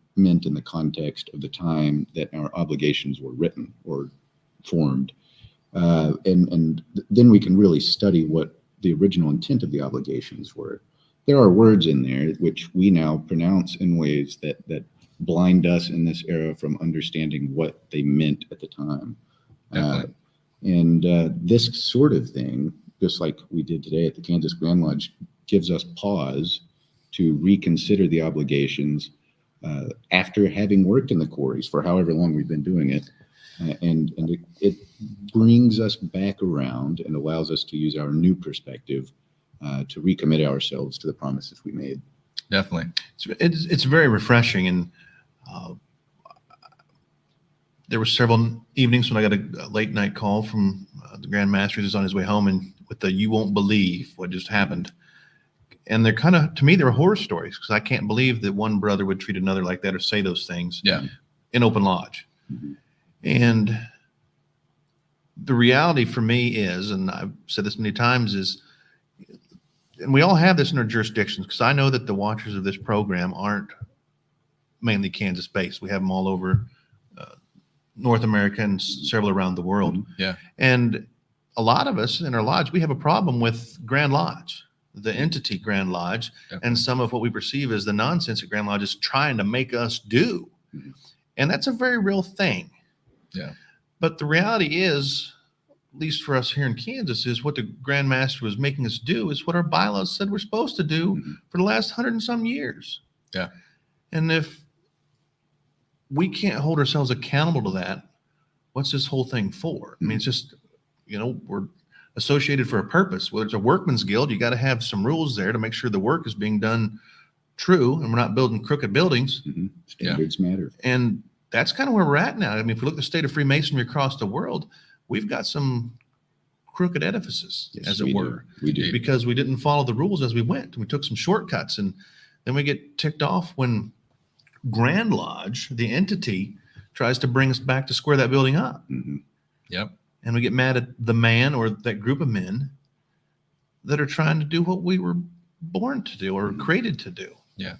in the context of the time that our obligations were written or formed. And then we can really study what the original intent of the obligations were. There are words in there which we now pronounce in ways that blind us in this era from understanding what they meant at the time. This sort of thing, just like we did today at the Kansas Grand Lodge, gives us pause to reconsider the obligations after having worked in the quarries for however long we've been doing it. And it brings us back around and allows us to use our new perspective to recommit ourselves to the promises we made. Definitely. It's very refreshing. And there were several evenings when I got a late night call from the Grand Master who's on his way home, and with the "you won't believe what just happened." And they're kind of, to me, they're horror stories, because I can't believe that one brother would treat another like that or say those things in open lodge. Mm-hmm. And the reality for me is, and I've said this many times, is, and we all have this in our jurisdictions, because I know that the watchers of this program aren't mainly Kansas based. We have them all over North America and several around the world. Yeah. And a lot of us in our lodge, we have a problem with Grand Lodge, the entity Grand Lodge, and some of what we perceive as the nonsense that Grand Lodge is trying to make us do. Mhm. And that's a very real thing. Yeah. But the reality is, at least for us here in Kansas, is what the Grand Master was making us do is what our bylaws said we're supposed to do Mhm. for the last 100 and some years. Yeah. And if we can't hold ourselves accountable to that, what's this whole thing for? I mean, it's just, we're associated for a purpose. Whether it's a workman's guild, you got to have some rules there to make sure the work is being done true and we're not building crooked buildings. Mm-hmm. Standards matter. And that's kind of where we're at now. I mean, if we look at the state of Freemasonry across the world, we've got some crooked edifices, Yes, as it we were, do. We do. because we didn't follow the rules as we went. We took some shortcuts, and then we get ticked off when Grand Lodge, the entity, tries to bring us back to square that building up. Mm-hmm. Yep. And we get mad at the man or that group of men that are trying to do what we were born to do or created to do. Yeah.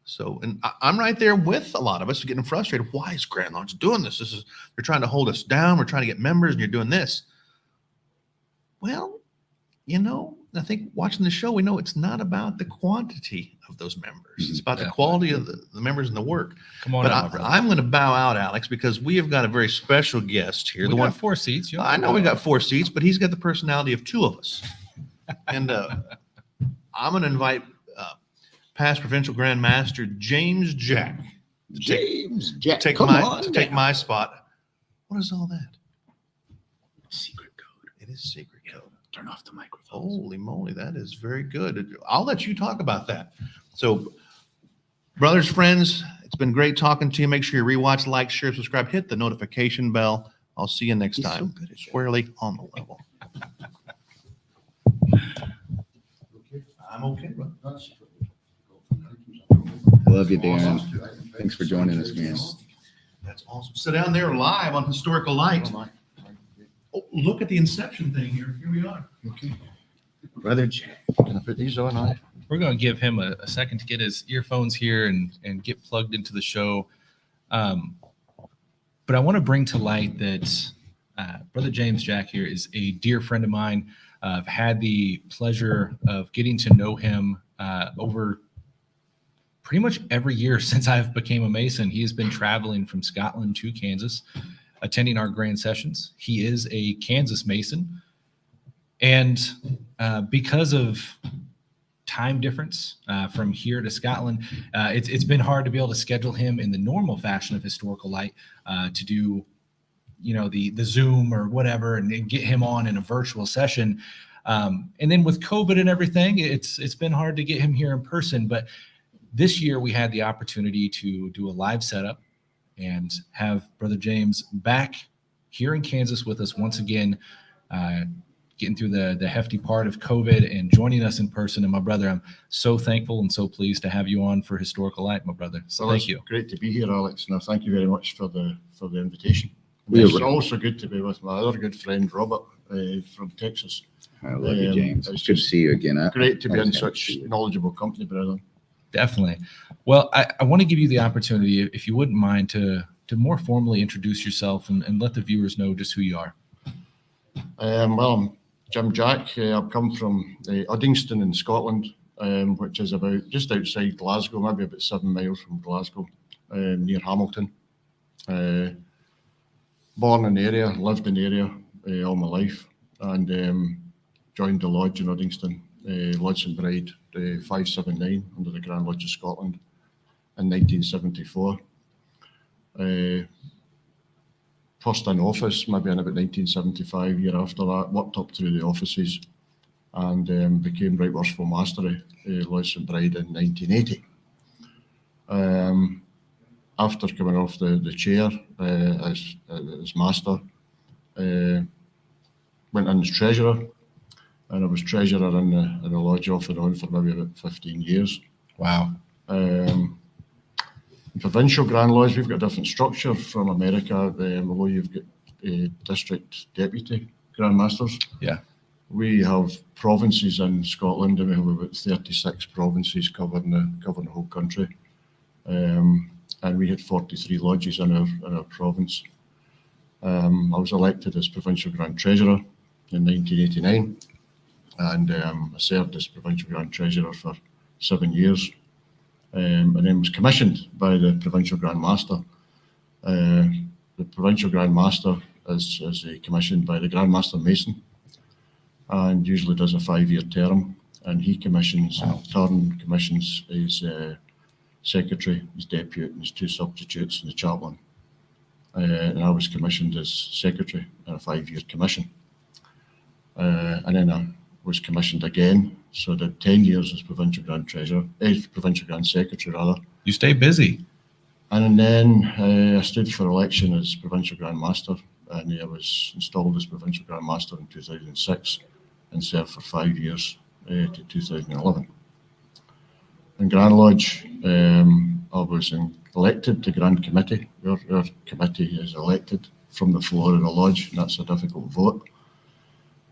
So, and I'm right there with a lot of us getting frustrated. Why is Grand Lodge doing this? They're trying to hold us down. We're trying to get members, and you're doing this. Well, I think watching the show, we know it's not about the quantity of those members. It's about the quality of the members and the work. Come on, But out, my brother. I'm going to bow out, Alex, because we have got a very special guest here. We got 4 seats. I know we got 4 seats, but he's got the personality of 2 of us. And I'm going to invite past Provincial Grand Master James Jack to take my spot. What is all that? Secret code. It is secret code. Turn off the microphone. Holy moly, that is very good. I'll let you talk about that. So, brothers, friends, it's been great talking to you. Make sure you rewatch, like, share, subscribe, hit the notification bell. I'll see you next He's so time. good at that. Squarely on the level. I'm okay, bro. I love you, Darren. Thanks for joining us, man. That's awesome. So down there live on Historical Light. Oh, look at the Inception thing here. Here we are. Okay. Brother Jack. Can I put these on? We're going to give him a second to get his earphones here and get plugged into the show. But I want to bring to light that Brother James Jack here is a dear friend of mine. I've had the pleasure of getting to know him over pretty much every year since I've became a Mason. He has been traveling from Scotland to Kansas, attending our grand sessions. He is a Kansas Mason. And because of time difference from here to Scotland, it's been hard to be able to schedule him in the normal fashion of Historical Light to do, the Zoom or whatever, and get him on in a virtual session. And then with COVID and everything, it's been hard to get him here in person. But this year we had the opportunity to do a live setup and have Brother James back here in Kansas with us once again, getting through the hefty part of COVID and joining us in person. And my brother, I'm so thankful and so pleased to have you on for Historical Light, my brother. So Well, thank it's you. Great to be here, Alex. And thank you very much for the invitation. We It's are- also good to be with my other good friend, Robert, from Texas. I love you, James. It's It's good to just see you again. Great to be in Always happy to such see you. knowledgeable company, brother. Definitely. Well, I want to give you the opportunity, if you wouldn't mind, to more formally introduce yourself and let the viewers know just who you are. Well, I'm Jim Jack. I've come from Uddingston in Scotland, which is about just outside Glasgow, maybe about 7 miles from Glasgow, near Hamilton. Born in the area, lived in the area all my life, and joined the lodge in Uddingston, Lodge St Bride 579 under the Grand Lodge of Scotland in 1974. First in office, maybe in about 1975, year after that, worked up through the offices and became Right Worshipful Mastery, Lodge St Bride in 1980. After coming off the chair as master, went in as treasurer, and I was treasurer in the lodge off and on for maybe about 15 years. Wow. In Provincial Grand Lodge, we've got a different structure from America, although you've got district deputy Grand Masters. Yeah. We have provinces in Scotland, and we have about 36 provinces covering the whole country. And we had 43 lodges in our province. I was elected as Provincial Grand Treasurer in 1989, and I served as Provincial Grand Treasurer for 7 years. And then was commissioned by the Provincial Grand Master. The Provincial Grand Master is commissioned by the Grand Master Mason, and usually does a 5-year term. And he commissions, commissions his secretary, his deputy, and his 2 substitutes, and the chaplain. And I was commissioned as secretary in a 5-year commission. And then I was commissioned again, so I did 10 years as Provincial Grand Treasurer, Provincial Grand Secretary rather. You stay busy. And then I stood for election as Provincial Grand Master, and I was installed as Provincial Grand Master in 2006 and served for 5 years to 2011. In Grand Lodge, I was elected to Grand Committee. Our committee is elected from the floor of the lodge, and that's a difficult vote.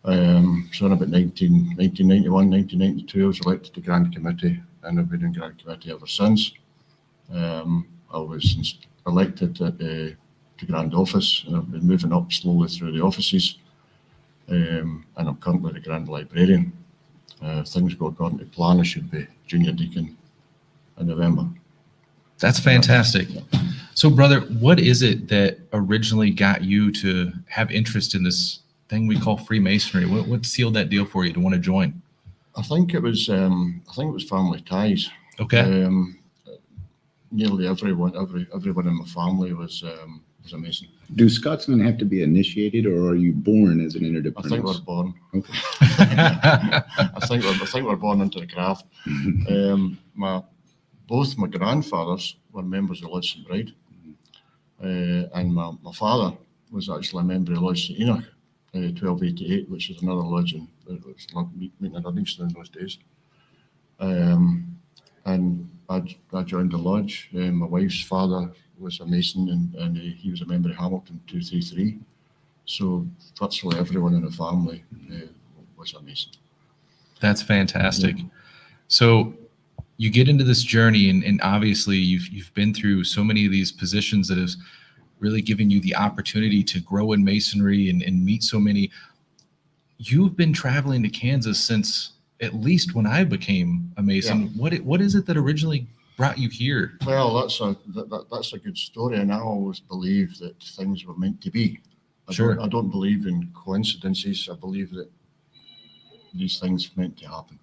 So in about 1991, 1992, I was elected to Grand Committee, and I've been in Grand Committee ever since. I was elected to Grand Office, and I've been moving up slowly through the offices, and I'm currently the Grand Librarian. If things go according to plan, I should be Junior Deacon in November. That's fantastic. So, brother, what is it that originally got you to have interest in this thing we call Freemasonry? What sealed that deal for you to want to join? I think it was family ties. Okay. Nearly everyone in my family was a Mason. Do Scotsmen have to be initiated, or are you born as an entered I think we're apprentice? born. Okay. I think we're born into the craft. Both my grandfathers were members of Lodge St. Bride, and my father was actually a member of Lodge St. Enoch, 1288, which is another lodge in meeting in Uddingston in those days. And I joined the lodge. My wife's father was a Mason, and he was a member of Hamilton 233. So virtually everyone in the family was a Mason. That's fantastic. So you get into this journey, and obviously you've been through so many of these positions that have really given you the opportunity to grow in Masonry and meet so many. You've been traveling to Kansas since at least when I became a Mason. Yeah. What is it that originally brought you here? Well, that's a good story, and I always believe that things were meant to be. I don't believe in coincidences. I believe that these things meant to happen.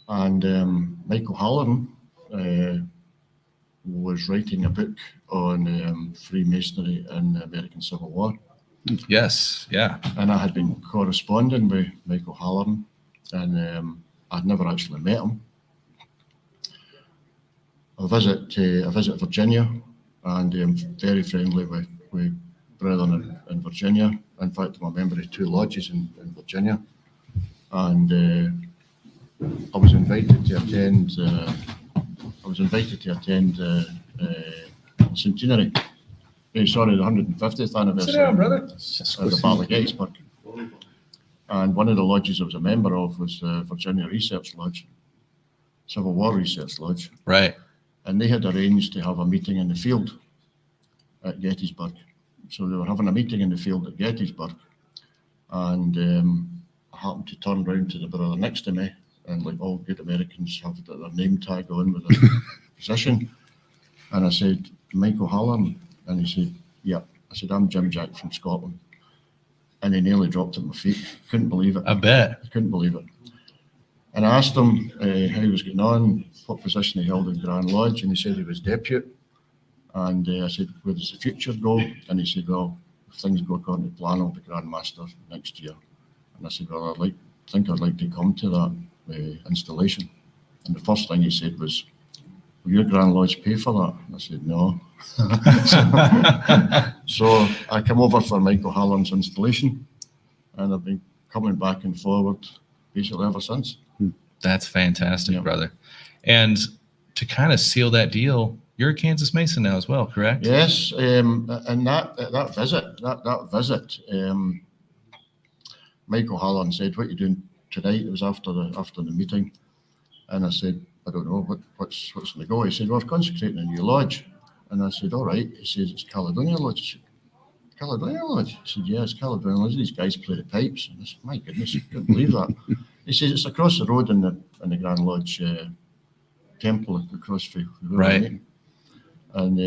And Michael Halloran was writing a book on Freemasonry in the American Civil War. Yes, yeah. And I had been corresponding with Michael Halloran, and I'd never actually met him. I visit Virginia, and I'm very friendly with brethren in Virginia. In fact, I'm a member of 2 lodges in Virginia, and I was invited to attend. Centenary. The 150th anniversary of the Battle of Gettysburg. And one of the lodges I was a member of was the Virginia Research Lodge, Civil War Research Lodge. Right. And they had arranged to have a meeting in the field at Gettysburg. So they were having a meeting in the field at Gettysburg, and I happened to turn around to the brother next to me, and like all good Americans have their name tag on with their position. And I said, Michael Halloran? And he said, yeah. I said, I'm Jim Jack from Scotland. And he nearly dropped at my feet. Couldn't believe it. I bet. I couldn't believe it. And I asked him how he was getting on, what position he held in Grand Lodge, and he said he was deputy. And I said, where does the future go? And he said, well, if things go according to plan, I'll be Grand Master next year. And I said, well, I think I'd like to come to that installation. And the first thing he said was, will your Grand Lodge pay for that? And I said, no. So I came over for Michael Halloran's installation, and I've been coming back and forward basically ever since. That's fantastic, brother. And to kind of seal that deal, you're a Kansas Mason now as well, correct? Yes, and that visit, Michael Halloran said, "What are you doing tonight?" It was after the meeting, and I said, "I don't know what's on the go." He said, "Well, we're consecrating a new lodge," and I said, "All right." He says, "It's Caledonia Lodge." I said, "Caledonia Lodge?" He said, "Yeah, it's Caledonia Lodge. These guys play the pipes." And I said, "My goodness, I couldn't believe that." He says, "It's across the road in the Grand Lodge temple across from right." And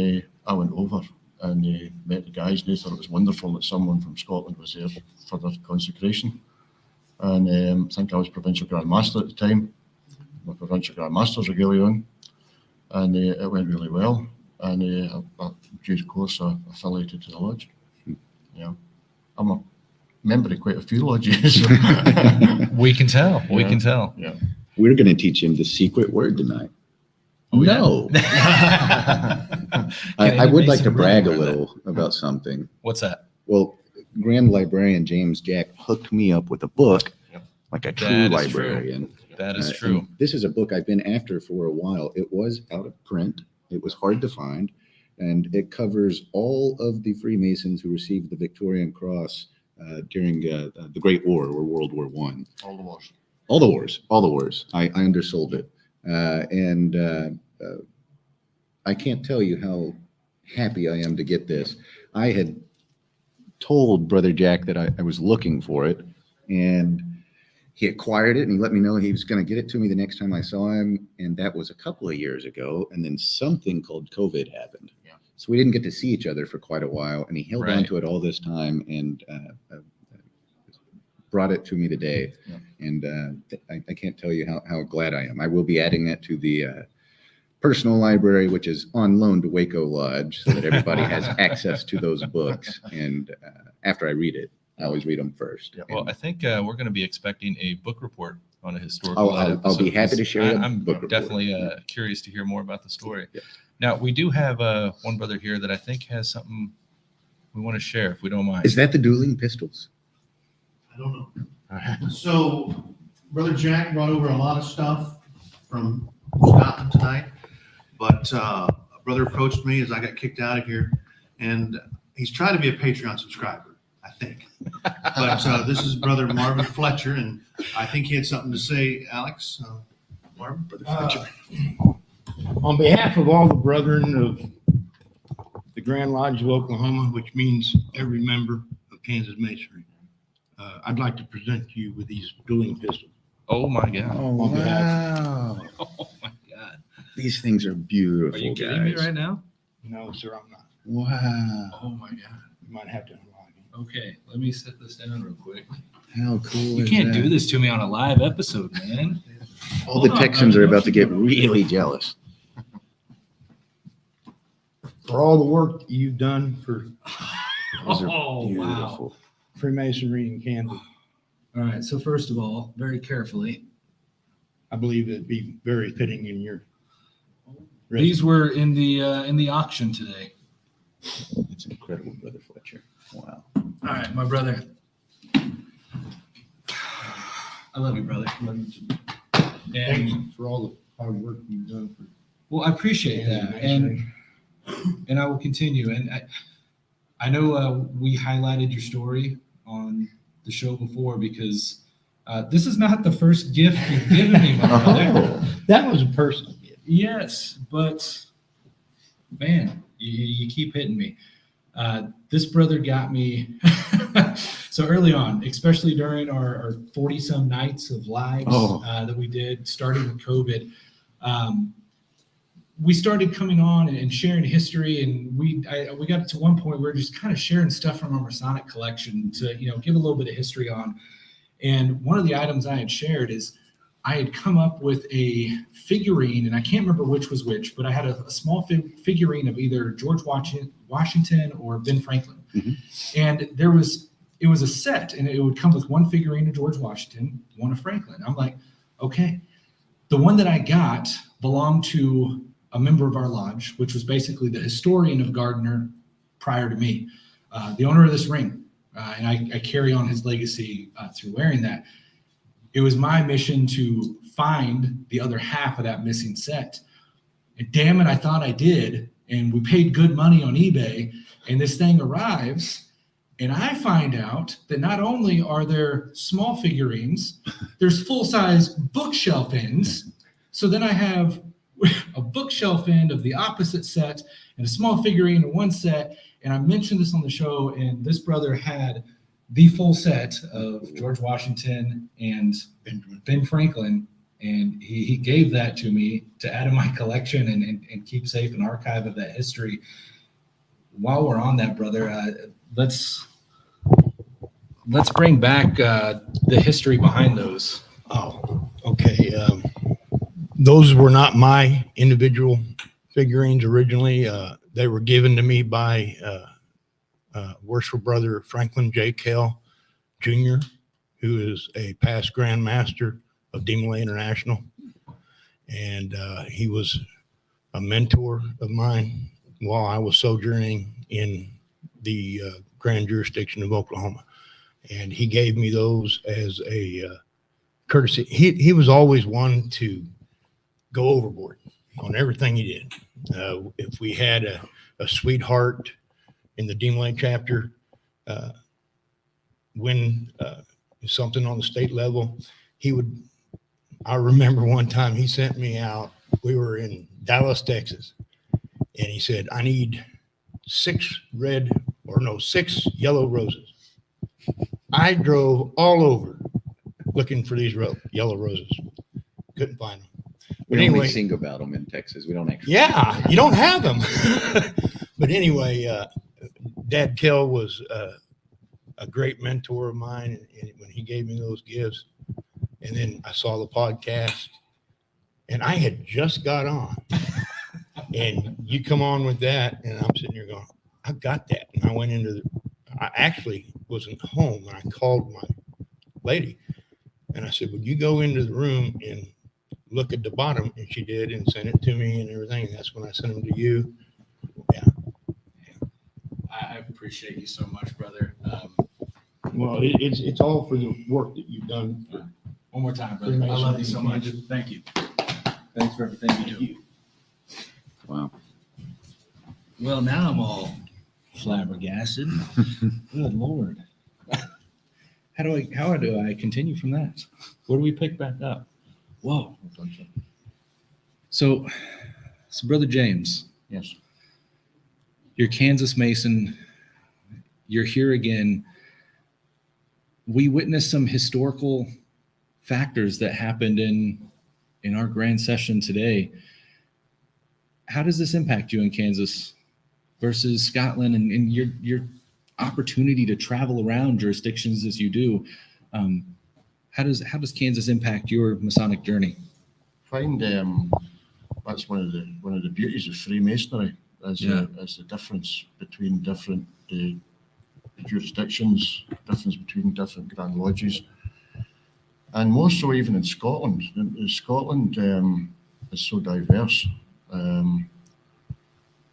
I went over and met the guys, and they thought it was wonderful that someone from Scotland was there for their consecration. And I think I was Provincial Grand Master at the time. My Provincial Grand Master's regalia, and it went really well. And due course, I affiliated to the lodge. Yeah, I'm a member of quite a few lodges. We can tell. We can tell. Yeah. We're going to teach him the secret word tonight. Oh, no. I would like to brag a little about something. What's that? Well, Grand Librarian James Jack hooked me up with a book, like a true That is librarian. That is true. This is a book I've been after for a while. It was out of print. It was hard to find, and it covers all of the Freemasons who received the Victorian Cross during the Great War, or World War I. All the wars. All the wars. I undersold it. And I can't tell you how happy I am to get this. I had told Brother Jack that I was looking for it, and he acquired it, and he let me know he was going to get it to me the next time I saw him, and that was a couple of years ago, and then something called COVID happened. Yeah. So we didn't get to see each other for quite a while, and he held on Right. to it all this time and brought it to me today. Yeah. And I can't tell you how glad I am. I will be adding that to the personal library, which is on loan to Waco Lodge, so that everybody has access to those books. And after I read it, I always read them first. Yeah. Well, I think we're going to be expecting a book report on a historical. I'll be episode, happy to share a I'm book report. definitely curious to hear more about the story. Yeah. Now, we do have one brother here that I think has something we want to share, if we don't mind. Is that the dueling pistols? I don't know. So Brother Jack brought over a lot of stuff from Scotland tonight, but a brother approached me as I got kicked out of here, and he's trying to be a Patreon subscriber, I think. But this is Brother Marvin Fletcher, and I think he had something to say, Alex. Marvin, Brother Fletcher. On behalf of all the brethren of the Grand Lodge of Oklahoma, which means every member of Kansas Masonry, I'd like to present to you with these dueling pistols. Oh my God. Oh, On behalf- wow. Oh my God. These things are beautiful. Are you kidding me right now? No, sir, I'm not. Wow. Oh my God. You might have to unlock it. Okay, let me set this down real quick. How cool You is can't that? do this to me on a live episode, man. All the Hold on, Texans are brother. about to get really jealous. For all the work you've done for Those are Oh, wow. beautiful. Freemasonry in Kansas, All right, so first of all, very carefully, I believe it'd be very fitting in your. these were in the auction today. It's incredible, Brother Fletcher. Wow. All right, my brother. I love you, brother. Thank And you for all the hard work you've done for. well, I appreciate that, Masonry. and I will continue. And I know we highlighted your story on the show before because this is not the first gift you've given me, my brother. That was a personal gift. Yes, but man, you keep hitting me. This brother got me so early on, especially during our 40-some nights of lives that we did, starting with COVID. We started coming on and sharing history, and we got to one point where we were just kind of sharing stuff from our Masonic collection to give a little bit of history on. And one of the items I had shared is I had come up with a figurine, and I can't remember which was which, but I had a small figurine of either George Washington or Ben Franklin. Mhm. And it was a set, and it would come with one figurine of George Washington, one of Franklin. I'm like, okay. The one that I got belonged to a member of our lodge, which was basically the historian of Gardner prior to me, the owner of this ring. And I carry on his legacy through wearing that. It was my mission to find the other half of that missing set. And damn it, I thought I did. And we paid good money on eBay. And this thing arrives. And I find out that not only are there small figurines, there's full-size bookshelf ends. So then I have a bookshelf end of the opposite set and a small figurine in one set. And I mentioned this on the show, and this brother had the full set of George Washington and Ben Franklin, and he gave that to me to add to my collection and keep safe an archive of that history. While we're on that, brother, let's bring back the history behind those. Oh, okay. Those were not my individual figurines originally. They were given to me by worshipful brother Franklin J. Kell Jr., who is a past Grand Master of DeMolay International. And he was a mentor of mine while I was sojourning in the Grand Jurisdiction of Oklahoma. And he gave me those as a courtesy. He was always one to go overboard on everything he did. If we had a sweetheart in the DeMolay chapter, win something on the state level, I remember one time he sent me out, we were in Dallas, Texas, And he said, I need 6 yellow roses. I drove all over looking for these yellow roses. Couldn't find them. We But only anyway, sing about them in Texas. We don't actually. yeah, you don't have them. But anyway, Dad Kell was a great mentor of mine, and when he gave me those gifts, and then I saw the podcast, and I had just got on, and you come on with that, and I'm sitting here going, I've got that. And I went I actually wasn't home, and I called my lady, and I said, would you go into the room and look at the bottom? And she did, and sent it to me and everything. And that's when I sent them to you. Yeah. I appreciate you so much, brother. Well, it's all for the work that you've done. One more time, brother. I love you so much. Thank you. Thanks for everything you do. Wow. Well, now I'm all flabbergasted. Good Lord. How do I continue from that? Where do we pick back up? Whoa. So Brother James. Yes. You're Kansas Mason. You're here again. We witnessed some historical factors that happened in our grand session today. How does this impact you in Kansas versus Scotland and your opportunity to travel around jurisdictions as you do? How does Kansas impact your Masonic journey? Find that's one of the beauties of Freemasonry is the difference between different jurisdictions, difference between different Grand Lodges, and more so even in Scotland. Scotland is so diverse. The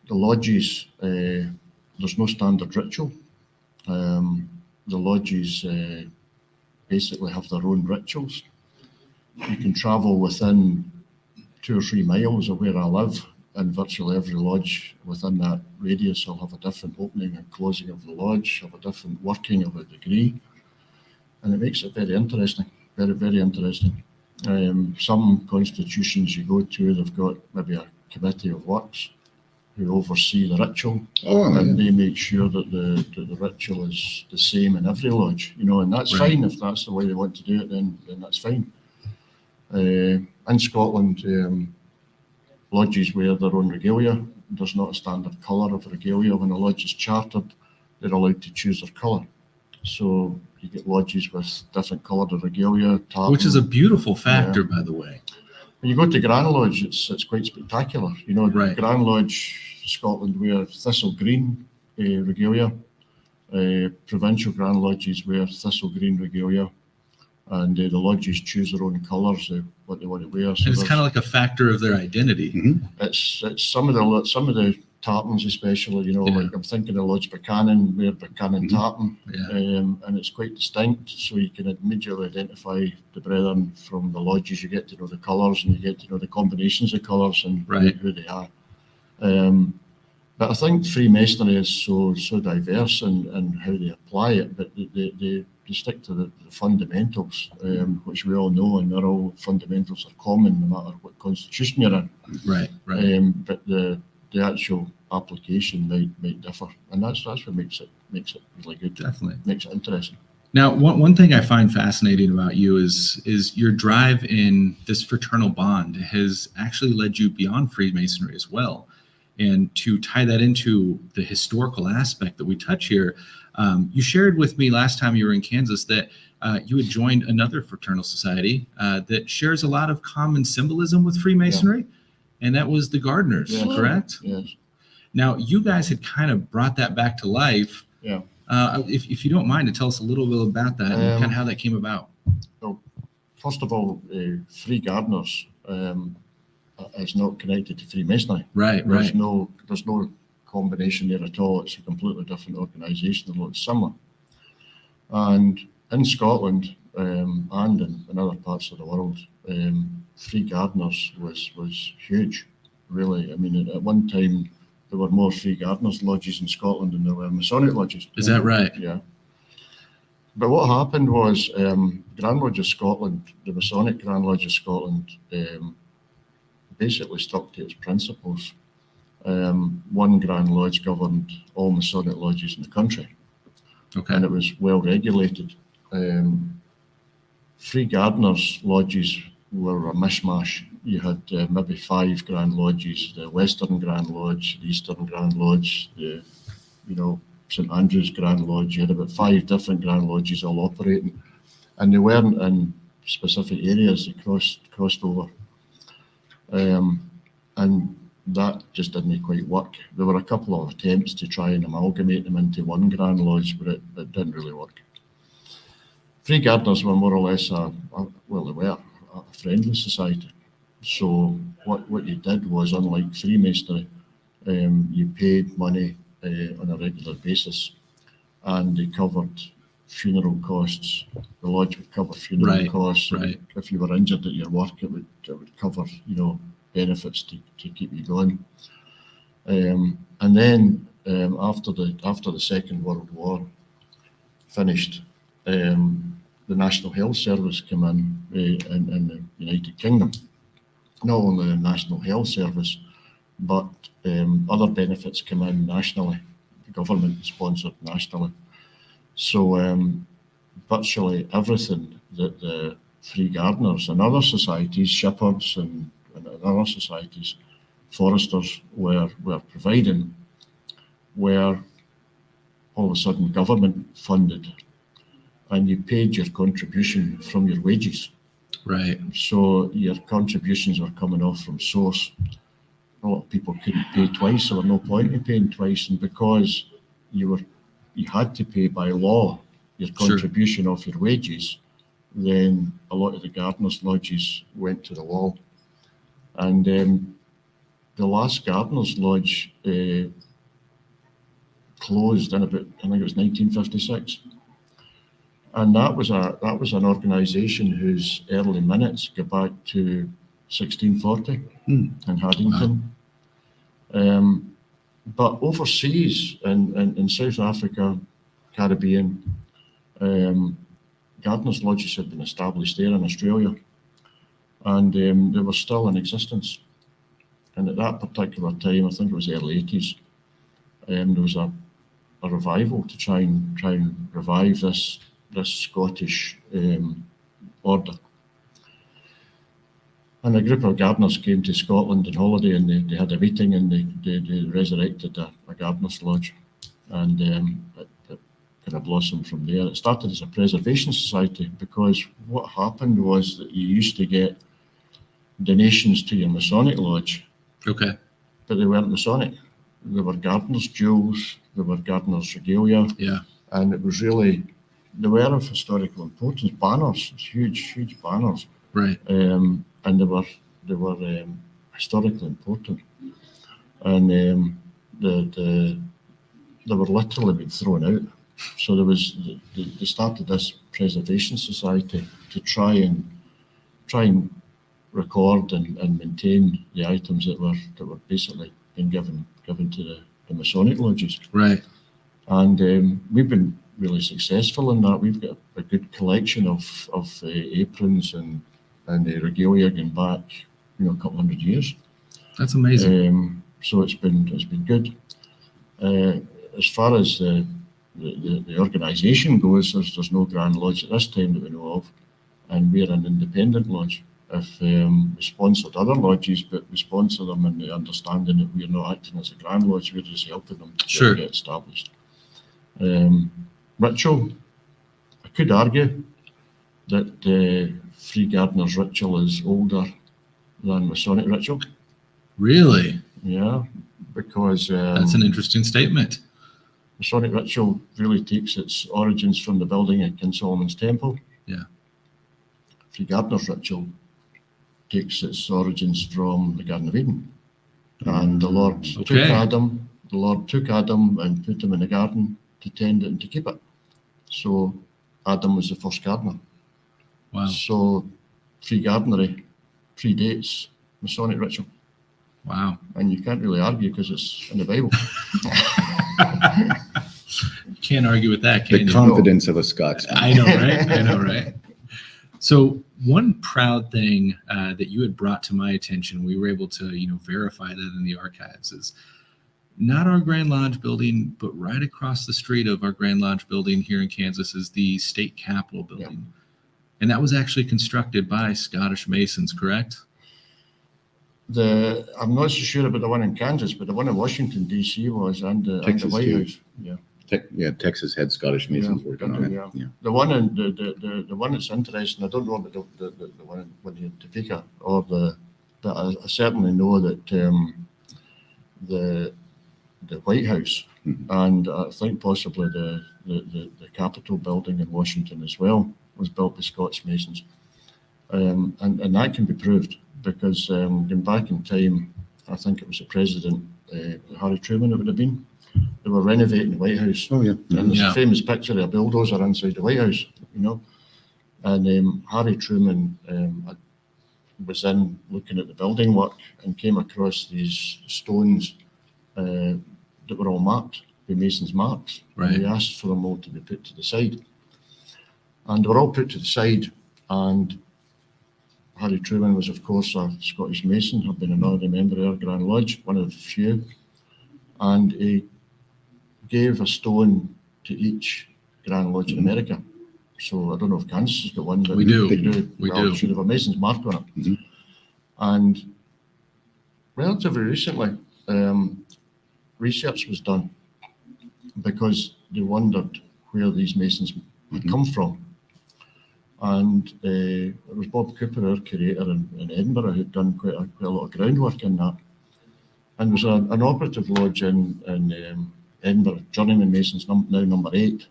lodges, there's no standard ritual. The lodges basically have their own rituals. You can travel within 2 or 3 miles of where I live, and virtually every lodge within that radius will have a different opening and closing of the lodge, have a different working of a degree, and it makes it very interesting, very, very interesting. Some constitutions you go to, they've got maybe a committee of works who oversee the ritual, and they make sure that the ritual is the same in every lodge, and that's fine. If that's the way they want to do it, then that's fine. In Scotland, lodges wear their own regalia. There's not a standard colour of regalia. When a lodge is chartered, they're allowed to choose their colour. So you get lodges with different coloured regalia. Tartan. Which is a beautiful factor, by the way. When you go to Grand Lodge, it's quite spectacular. Right. Grand Lodge, Scotland, wear thistle green regalia. Provincial Grand Lodges wear thistle green regalia. And the lodges choose their own colours, what they want to wear. So and it's kind of like a factor of their identity. Mm-hmm. It's some of the tartans, especially. Like I'm thinking of Lodge Buchanan, wear Buchanan tartan, and it's quite distinct. So you can immediately identify the brethren from the lodges. You get to know the colours, and you get to know the combinations of colours and who they are. But I think Freemasonry is so diverse in how they apply it, but they stick to the fundamentals, which we all know, and they're all fundamentals are common no matter what constitution you're in. Right. But the actual application might differ, and that's what makes it really good. Definitely makes it interesting. Now, one thing I find fascinating about you is your drive in this fraternal bond has actually led you beyond Freemasonry as well. And to tie that into the historical aspect that we touch here, you shared with me last time you were in Kansas that you had joined another fraternal society that shares a lot of common symbolism with Freemasonry, and that was the Gardeners, correct? Yes. Now, you guys had kind of brought that back to life. Yeah. If you don't mind to tell us a little bit about that and kind of how that came about. Well, first of all, Free Gardeners is not connected to Freemasonry. Right. There's no combination there at all. It's a completely different organisation that looks similar. And in Scotland and in other parts of the world, Free Gardeners was huge, really. I mean, at one time, there were more Free Gardeners lodges in Scotland than there were Masonic lodges. Is that right? Yeah. But what happened was Grand Lodge of Scotland, the Masonic Grand Lodge of Scotland, basically stuck to its principles. One Grand Lodge governed all Masonic lodges in the country, Okay. and it was well regulated. Free Gardeners lodges were a mishmash. You had maybe 5 Grand Lodges: the Western Grand Lodge, the Eastern Grand Lodge, the St Andrew's Grand Lodge. You had about 5 different Grand Lodges all operating, and they weren't in specific areas. They crossed over, and that just didn't quite work. There were a couple of attempts to try and amalgamate them into one Grand Lodge, but it didn't really work. Free Gardeners were more or less they were a friendly society. So what you did was, unlike Freemasonry, you paid money on a regular basis, and they covered funeral costs. The lodge would cover funeral costs. Right. If you were injured at your work, it would cover benefits to keep you going. And then after the Second World War finished, the National Health Service came in the United Kingdom. Not only the National Health Service, but other benefits came in nationally, government sponsored nationally. So virtually everything that the Free Gardeners and other societies, shepherds and other societies, foresters were providing, were all of a sudden government funded, and you paid your contribution from your wages. Right. So your contributions were coming off from source. A lot of people couldn't pay twice. There was no point in paying twice, and because you had to pay by law your contribution off your wages, then a lot of the gardeners' lodges went to the wall. And the last Gardeners' Lodge closed in about, I think it was 1956. And that was an organisation whose early minutes go back to 1640 in Haddington. Wow. But overseas, in South Africa, Caribbean, Gardeners' Lodges had been established there in Australia, and they were still in existence. And at that particular time, I think it was the early 80s, there was a revival to try and revive this Scottish order. And a group of gardeners came to Scotland on holiday, and they had a meeting, and they resurrected a Gardeners' Lodge, and it kind of blossomed from there. It started as a preservation society, because what happened was that you used to get donations to your Masonic lodge, Okay. but they weren't Masonic. They were gardeners' jewels, they were gardeners' regalia, Yeah. and it was really, they were of historical importance. Banners, huge banners, Right. and they were historically important, and they were literally being thrown out. So they started this preservation society to try and record and maintain the items that were basically being given to the Masonic lodges. Right. And we've been really successful in that. We've got a good collection of aprons and the regalia going back, a couple hundred years. That's amazing. So it's been good. As far as the organisation goes, there's no Grand Lodge at this time that we know of, and we're an independent lodge. If we sponsored other lodges, but we sponsor them in the understanding that we're not acting as a Grand Lodge, we're just helping them to get established. Ritual, I could argue that the Free Gardeners ritual is older than Masonic ritual. Really? Yeah, because That's an interesting statement. Masonic ritual really takes its origins from the building at King Solomon's Temple. Yeah. Free Gardeners ritual takes its origins from the Garden of Eden, and the Lord took Adam. The Lord took Adam and put him in the garden to tend it and to keep it. So Adam was the first gardener. Wow. So free gardenery predates Masonic ritual. Wow. And you can't really argue because it's in the Bible. You can't argue with that, can The you? confidence of a Scotsman. I know, right? I know, right? So one proud thing that you had brought to my attention, we were able to, verify that in the archives, is not our Grand Lodge building, but right across the street of our Grand Lodge building here in Kansas is the State Capitol building. And that was actually constructed by Scottish Masons, correct? I'm not so sure about the one in Kansas, but the one in Washington, D.C. was, and the Texas White too. House. Yeah. Texas had Scottish Masons Yeah, working on it. yeah. The one in the one that's interesting, I don't know about the one in Topeka, but I certainly know that the White House and I think possibly the Capitol building in Washington as well was built by Scottish Masons, and that can be proved because going back in time, I think it was the President Harry Truman it would have been. They were renovating the White House. Oh, yeah. And there's Yeah. a famous picture of a bulldozer inside the White House, And Harry Truman was in looking at the building work and came across these stones that were all marked, the Mason's marks. Right. And he asked for them all to be put to the side. And they were all put to the side. And Harry Truman was, of course, a Scottish Mason, had been an honorary member of our Grand Lodge, one of the few. And he gave a stone to each Grand Lodge in America. So I don't know if Kansas has got one, but We do. We do. should have a Mason's mark on it. Mhm. And relatively recently, research was done because they wondered where these Masons had come from. And it was Bob Cooper, our curator in Edinburgh, who'd done quite a lot of groundwork in that. And there's an operative lodge in Edinburgh, Journeyman Masons, now number 8.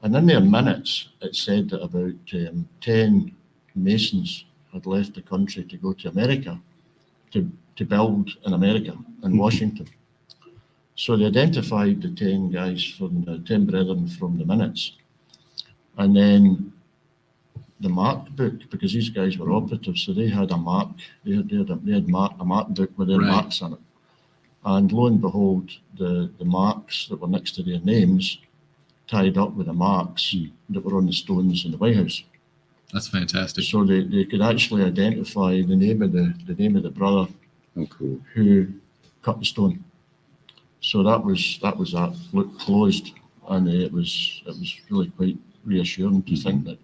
And in their minutes, it said that about 10 Masons had left the country to go to America to build in America, in Washington. So they identified the 10 guys from the 10 brethren from the minutes. And then the mark book, because these guys were operatives, so they had a mark, they had a mark book with their Right. marks on it. And lo and behold, the marks that were next to their names tied up with the marks that were on the stones in the White House. That's fantastic. So they could actually identify the name of the brother Oh, cool. who cut the stone. So that was that look closed, and it was really quite reassuring to think that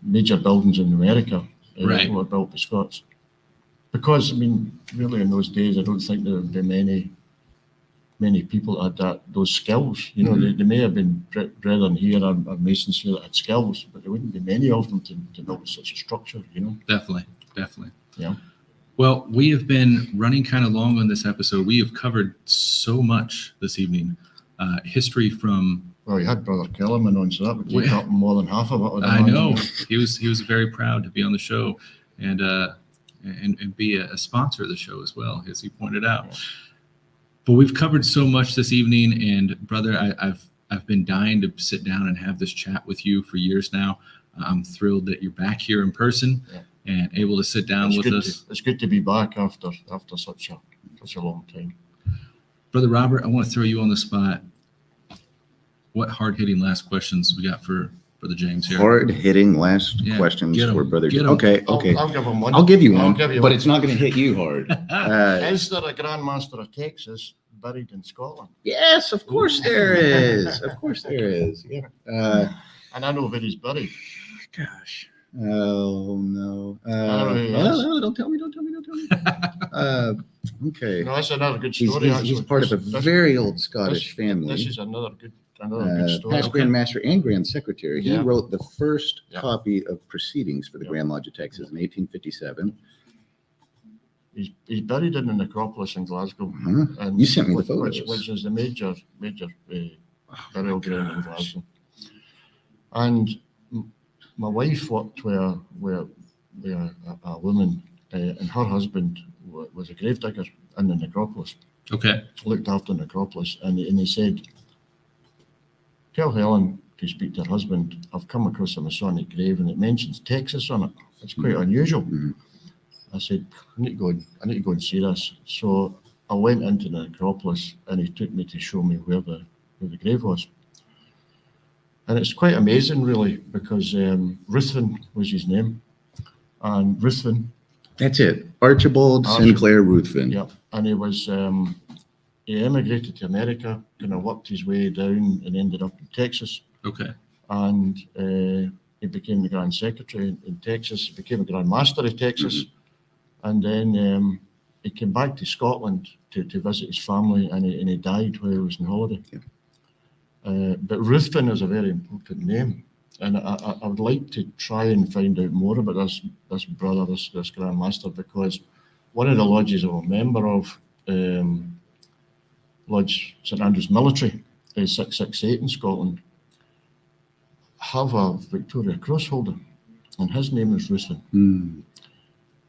major buildings in America Right. were built by Scots. Because I mean, really in those days, I don't think there would be many people that had those skills. You know, they may have been brethren here or Masons here that had skills, but there wouldn't be many of them to build such a structure. You know. Definitely. Yeah. Well, we have been running kind of long on this episode. We have covered so much this evening. History from, Well, you had Brother Kellerman on, so that would take Well, up more than half of it. I'd I imagine. know he was very proud to be on the show and be a sponsor of the show as well, as he pointed out. But we've covered so much this evening, and brother, I've been dying to sit down and have this chat with you for years now. I'm thrilled that you're back here in person and able to sit down with us. It's good to be back after such a long time. Brother Robert, I want to throw you on the spot. What hard-hitting last questions we got for Brother James here? Hard-hitting last Yeah, questions get 'em, for Brother. get 'em. Okay. I'll give him one. I'll give you I'll one, give you but one. it's not going to hit you hard. Is there a Grand Master of Texas buried in Scotland? Yes, of course there is. Of course there is. Yeah. And I know where he's buried. Gosh. Oh no. know who he is. No, don't tell me. Okay. No, that's another good He's story. actually. part of a This- very old Scottish this family. is another good story. Past Grand Master and Grand Secretary. He Yeah. wrote the first Yeah. copy of proceedings for the Yeah. Grand Lodge of Texas in 1857. He's buried in the necropolis in Glasgow. Huh? And You sent me the which photos. is the major burial ground in Glasgow. And my wife worked with a woman, and her husband was a gravedigger in the necropolis, Okay. looked after the necropolis, and he said, tell Helen to speak to her husband, I've come across a Masonic grave and it mentions Texas on it. It's quite unusual. Mhm. I said, I need to go and see this. So I went into the necropolis and he took me to show me where the grave was. And it's quite amazing, really, because Ruthven was his name. And Ruthven That's it. Archibald Sinclair Ruthven. Yep. And he was, he emigrated to America, kind of worked his way down and ended up in Texas. Okay. And he became the Grand Secretary in Texas. He became a Grand Master of Texas. And then he came back to Scotland to visit his family, and he died while he was on holiday. Yeah. But Ruthven is a very important name. And I would like to try and find out more about this brother, this Grand Master, because one of the lodges I'm a member of, Lodge St Andrew's Military, is 668 in Scotland, have a Victoria Cross holder, and his name is Ruthven.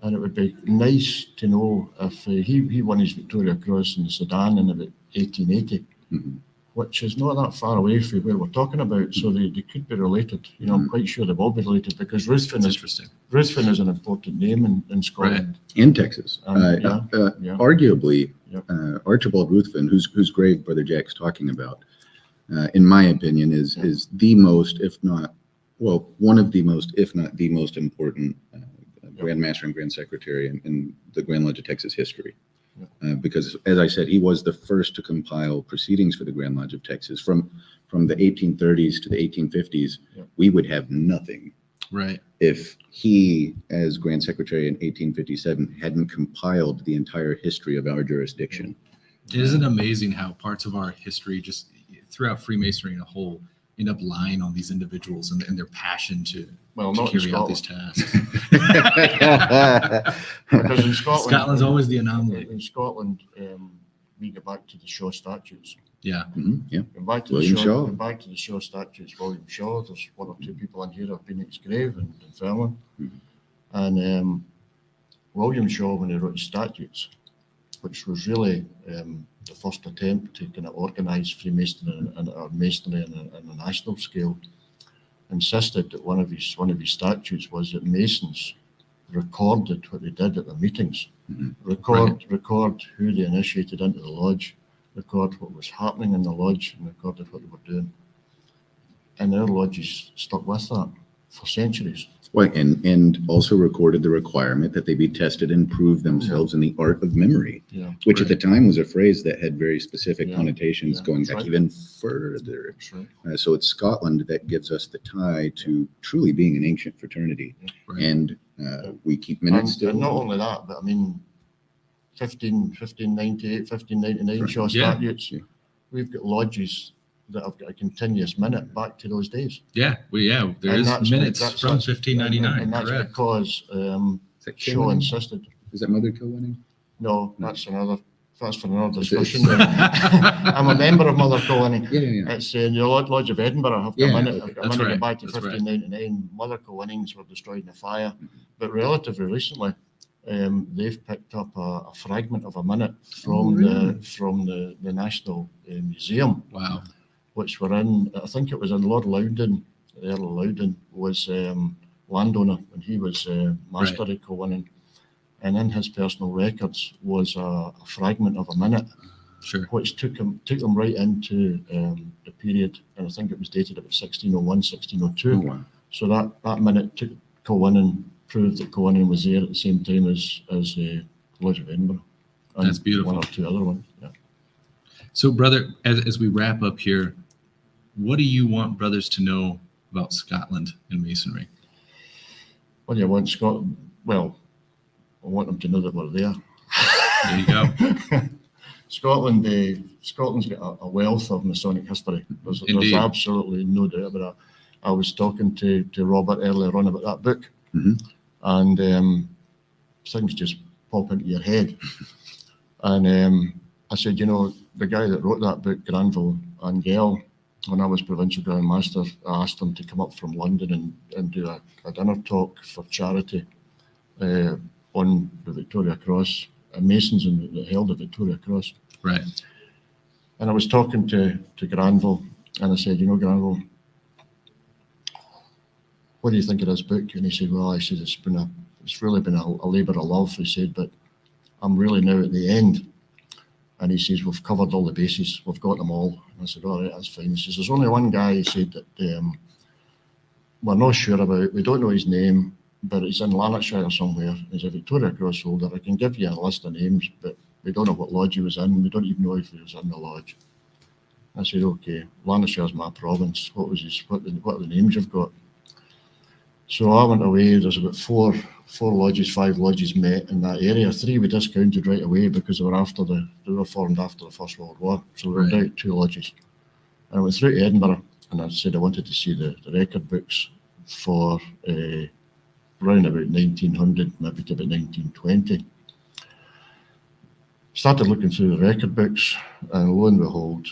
And it would be nice to know if he won his Victoria Cross in the Sudan in about 1880, which is not that far away from where we're talking about, so they could be related. You know, I'm quite sure they will be related, because Ruthven is an important name in Scotland. In Texas. Yeah. Arguably, Yep. Archibald Ruthven, whose grave Brother Jack's talking about, in my opinion, is the most, if not, well, one of the most, if not the most important Grand Master and Grand Secretary in the Grand Lodge of Texas history. Because, as I said, he was the first to compile proceedings for the Grand Lodge of Texas. From the 1830s to the 1850s, we would have nothing. Right. If he, as Grand Secretary in 1857, hadn't compiled the entire history of our jurisdiction. Isn't it amazing how parts of our history, just throughout Freemasonry in a whole, end up lying on these individuals and their passion to Not carry in out these Scotland. tasks? Because in Scotland, Scotland's always the anomaly. In Scotland, we go back to the Shaw statutes. Yeah. Yeah. Go back to William the Shaw. Go back to the Shaw statutes. William Shaw. There's one or two people in here have been at his grave in Fairland. And William Shaw, when he wrote his statutes, which was really the first attempt to kind of organise Freemasonry and Masonry on a national scale, insisted that one of his statutes was that Masons recorded what they did at the meetings, record who they initiated into the lodge, record what was happening in the lodge, and recorded what they were doing. And our lodges stuck with that for centuries. Well, and also recorded the requirement that they be tested and prove themselves in the art of memory, which at the time was a phrase that had very specific connotations going back even further. So it's Scotland that gives us the tie to truly being an ancient fraternity. And we keep minutes still. And not only that, but I mean, 1598, 1599 Shaw statutes, we've got lodges that have got a continuous minute back to those days. There is minutes from 1599. And that's correct. because Shaw Kilwinning? insisted. Is that Mother Kilwinning? No, that's for another discussion. I'm a member of Mother Kilwinning. It's the Lodge of Edinburgh. I've got a minute that's go right, back to that's right. 1599. Mother Kilwinnings were destroyed in a fire, but relatively recently, they've picked up a fragment of a minute from the National Museum. Wow. Which were in, I think it was in Lord Loudon. Earl Loudon was landowner, and he was Master of Kilwinning. And in his personal records was a fragment of a minute, which took him right into the period, and I think it was dated about 1601, 1602. Wow. So that minute took Kilwinning, proved that Kilwinning was there at the same time as the Lodge of Edinburgh. And That's beautiful. One or two other ones. Yeah. So, brother, as we wrap up here, what do you want brothers to know about Scotland and Masonry? What do you want, Scotland? Well, I want them to know that we're there. There you go. Scotland's got a wealth of Masonic history. There's absolutely no doubt about that. I was talking to Robert earlier on about that book, and things just pop into your head. And I said, you know, the guy that wrote that book, Granville and Gale, when I was Provincial Grand Master, I asked him to come up from London and do a dinner talk for charity on the Victoria Cross, Masons that held the Victoria Cross. Right. And I was talking to Granville, and I said, you know, Granville, what do you think of this book? And he said, well, I said, it's really been a labour of love, he said, but I'm really now at the end. And he says, we've covered all the bases, we've got them all. And I said, all right, that's fine. He says, there's only one guy, he said, that we're not sure about, we don't know his name, but it's in Lanarkshire somewhere. He's a Victoria Cross holder. I can give you a list of names, but we don't know what lodge he was in. We don't even know if he was in the lodge. I said, okay, Lanarkshire's my province. What are the names you've got? So I went away. There's about four lodges, 5 lodges met in that area. 3 we discounted right away because they were formed after the First World War. So we were down 2 lodges. And I went through to Edinburgh, and I said I wanted to see the record books for around about 1900, maybe to about 1920. Started looking through the record books, and lo and behold,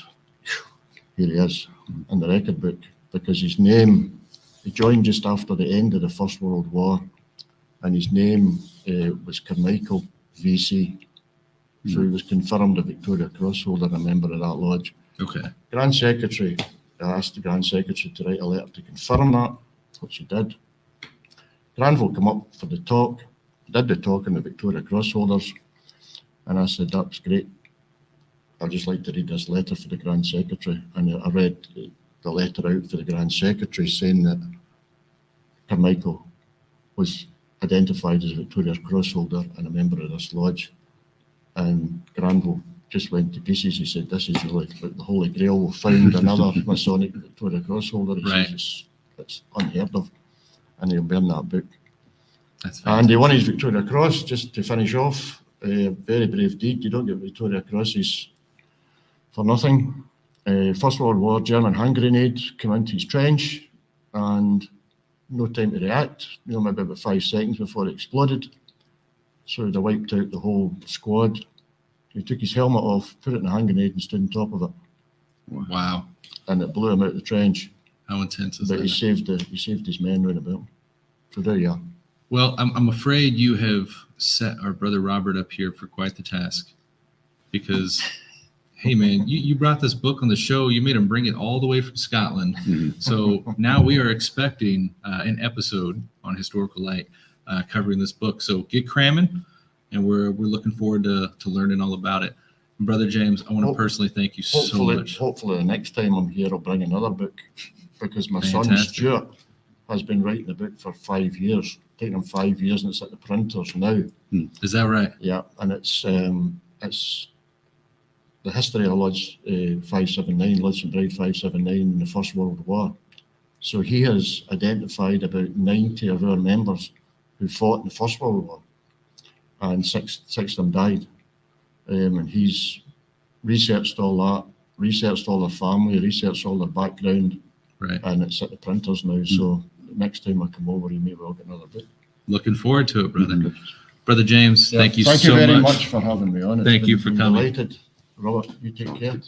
here he is in the record book, because his name, he joined just after the end of the First World War, and his name was Carmichael, VC. So he was confirmed a Victoria Cross holder, a member of that lodge. Okay. Grand Secretary, I asked the Grand Secretary to write a letter to confirm that, which he did. Granville came up for the talk, did the talk on the Victoria Cross holders, and I said, that's great. I'd just like to read this letter for the Grand Secretary. And I read the letter out for the Grand Secretary saying that Carmichael was identified as a Victoria Cross holder and a member of this lodge. And Granville just went to pieces. He said, this is really like the Holy Grail. We found another Masonic Victoria Cross holder. He Right. says it's unheard of. And he'll burn that book. That's And he won his Victoria Cross, just to finish off. A very brave deed. You don't get Victoria Crosses for nothing. First World War, German hand grenade came into his trench, and no time to react. Maybe about 5 seconds before it exploded. So they wiped out the whole squad. He took his helmet off, put it in a hand grenade, and stood on top of it, Wow. and it blew him out of the trench. How intense is But that? he saved his men round about him. So there you are. Well, I'm afraid you have set our brother Robert up here for quite the task, because, hey man, you brought this book on the show. You made him bring it all the way from Scotland. So now we are expecting an episode on Historical Light covering this book. So get cramming, and we're looking forward to learning all about it. And Brother James, I want to personally thank you so much. Hopefully the next time I'm here, I'll bring another book, because my son Fantastic. Stuart has been writing the book for 5 years. Taking him 5 years, and it's at the printers now. Is that right? Yeah, and it's the history of Lodge 579, Lodge and Bride 579 in the First World War. So he has identified about 90 of our members who fought in the First World War, and six of them died. And he's researched all that, researched all their family, researched all their background, Right. and it's at the printers now. So next time I come over, you may well get another book. Looking forward to it, brother. Brother James, Yeah, thank you Thank so you very much. much for having me on. Thank you for been coming. Delighted. Robert, you take care.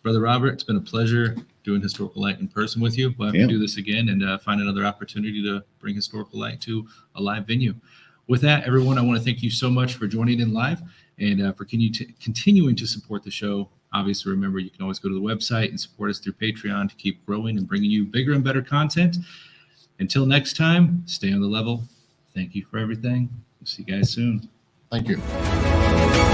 Brother Robert, it's been a pleasure doing Historical Light in person with you. We'll have Yeah. to do this again and find another opportunity to bring Historical Light to a live venue. With that, everyone, I want to thank you so much for joining in live and for continuing to support the show. Obviously, remember, you can always go to the website and support us through Patreon to keep growing and bringing you bigger and better content. Until next time, stay on the level. Thank you for everything. We'll see you guys soon. Thank you.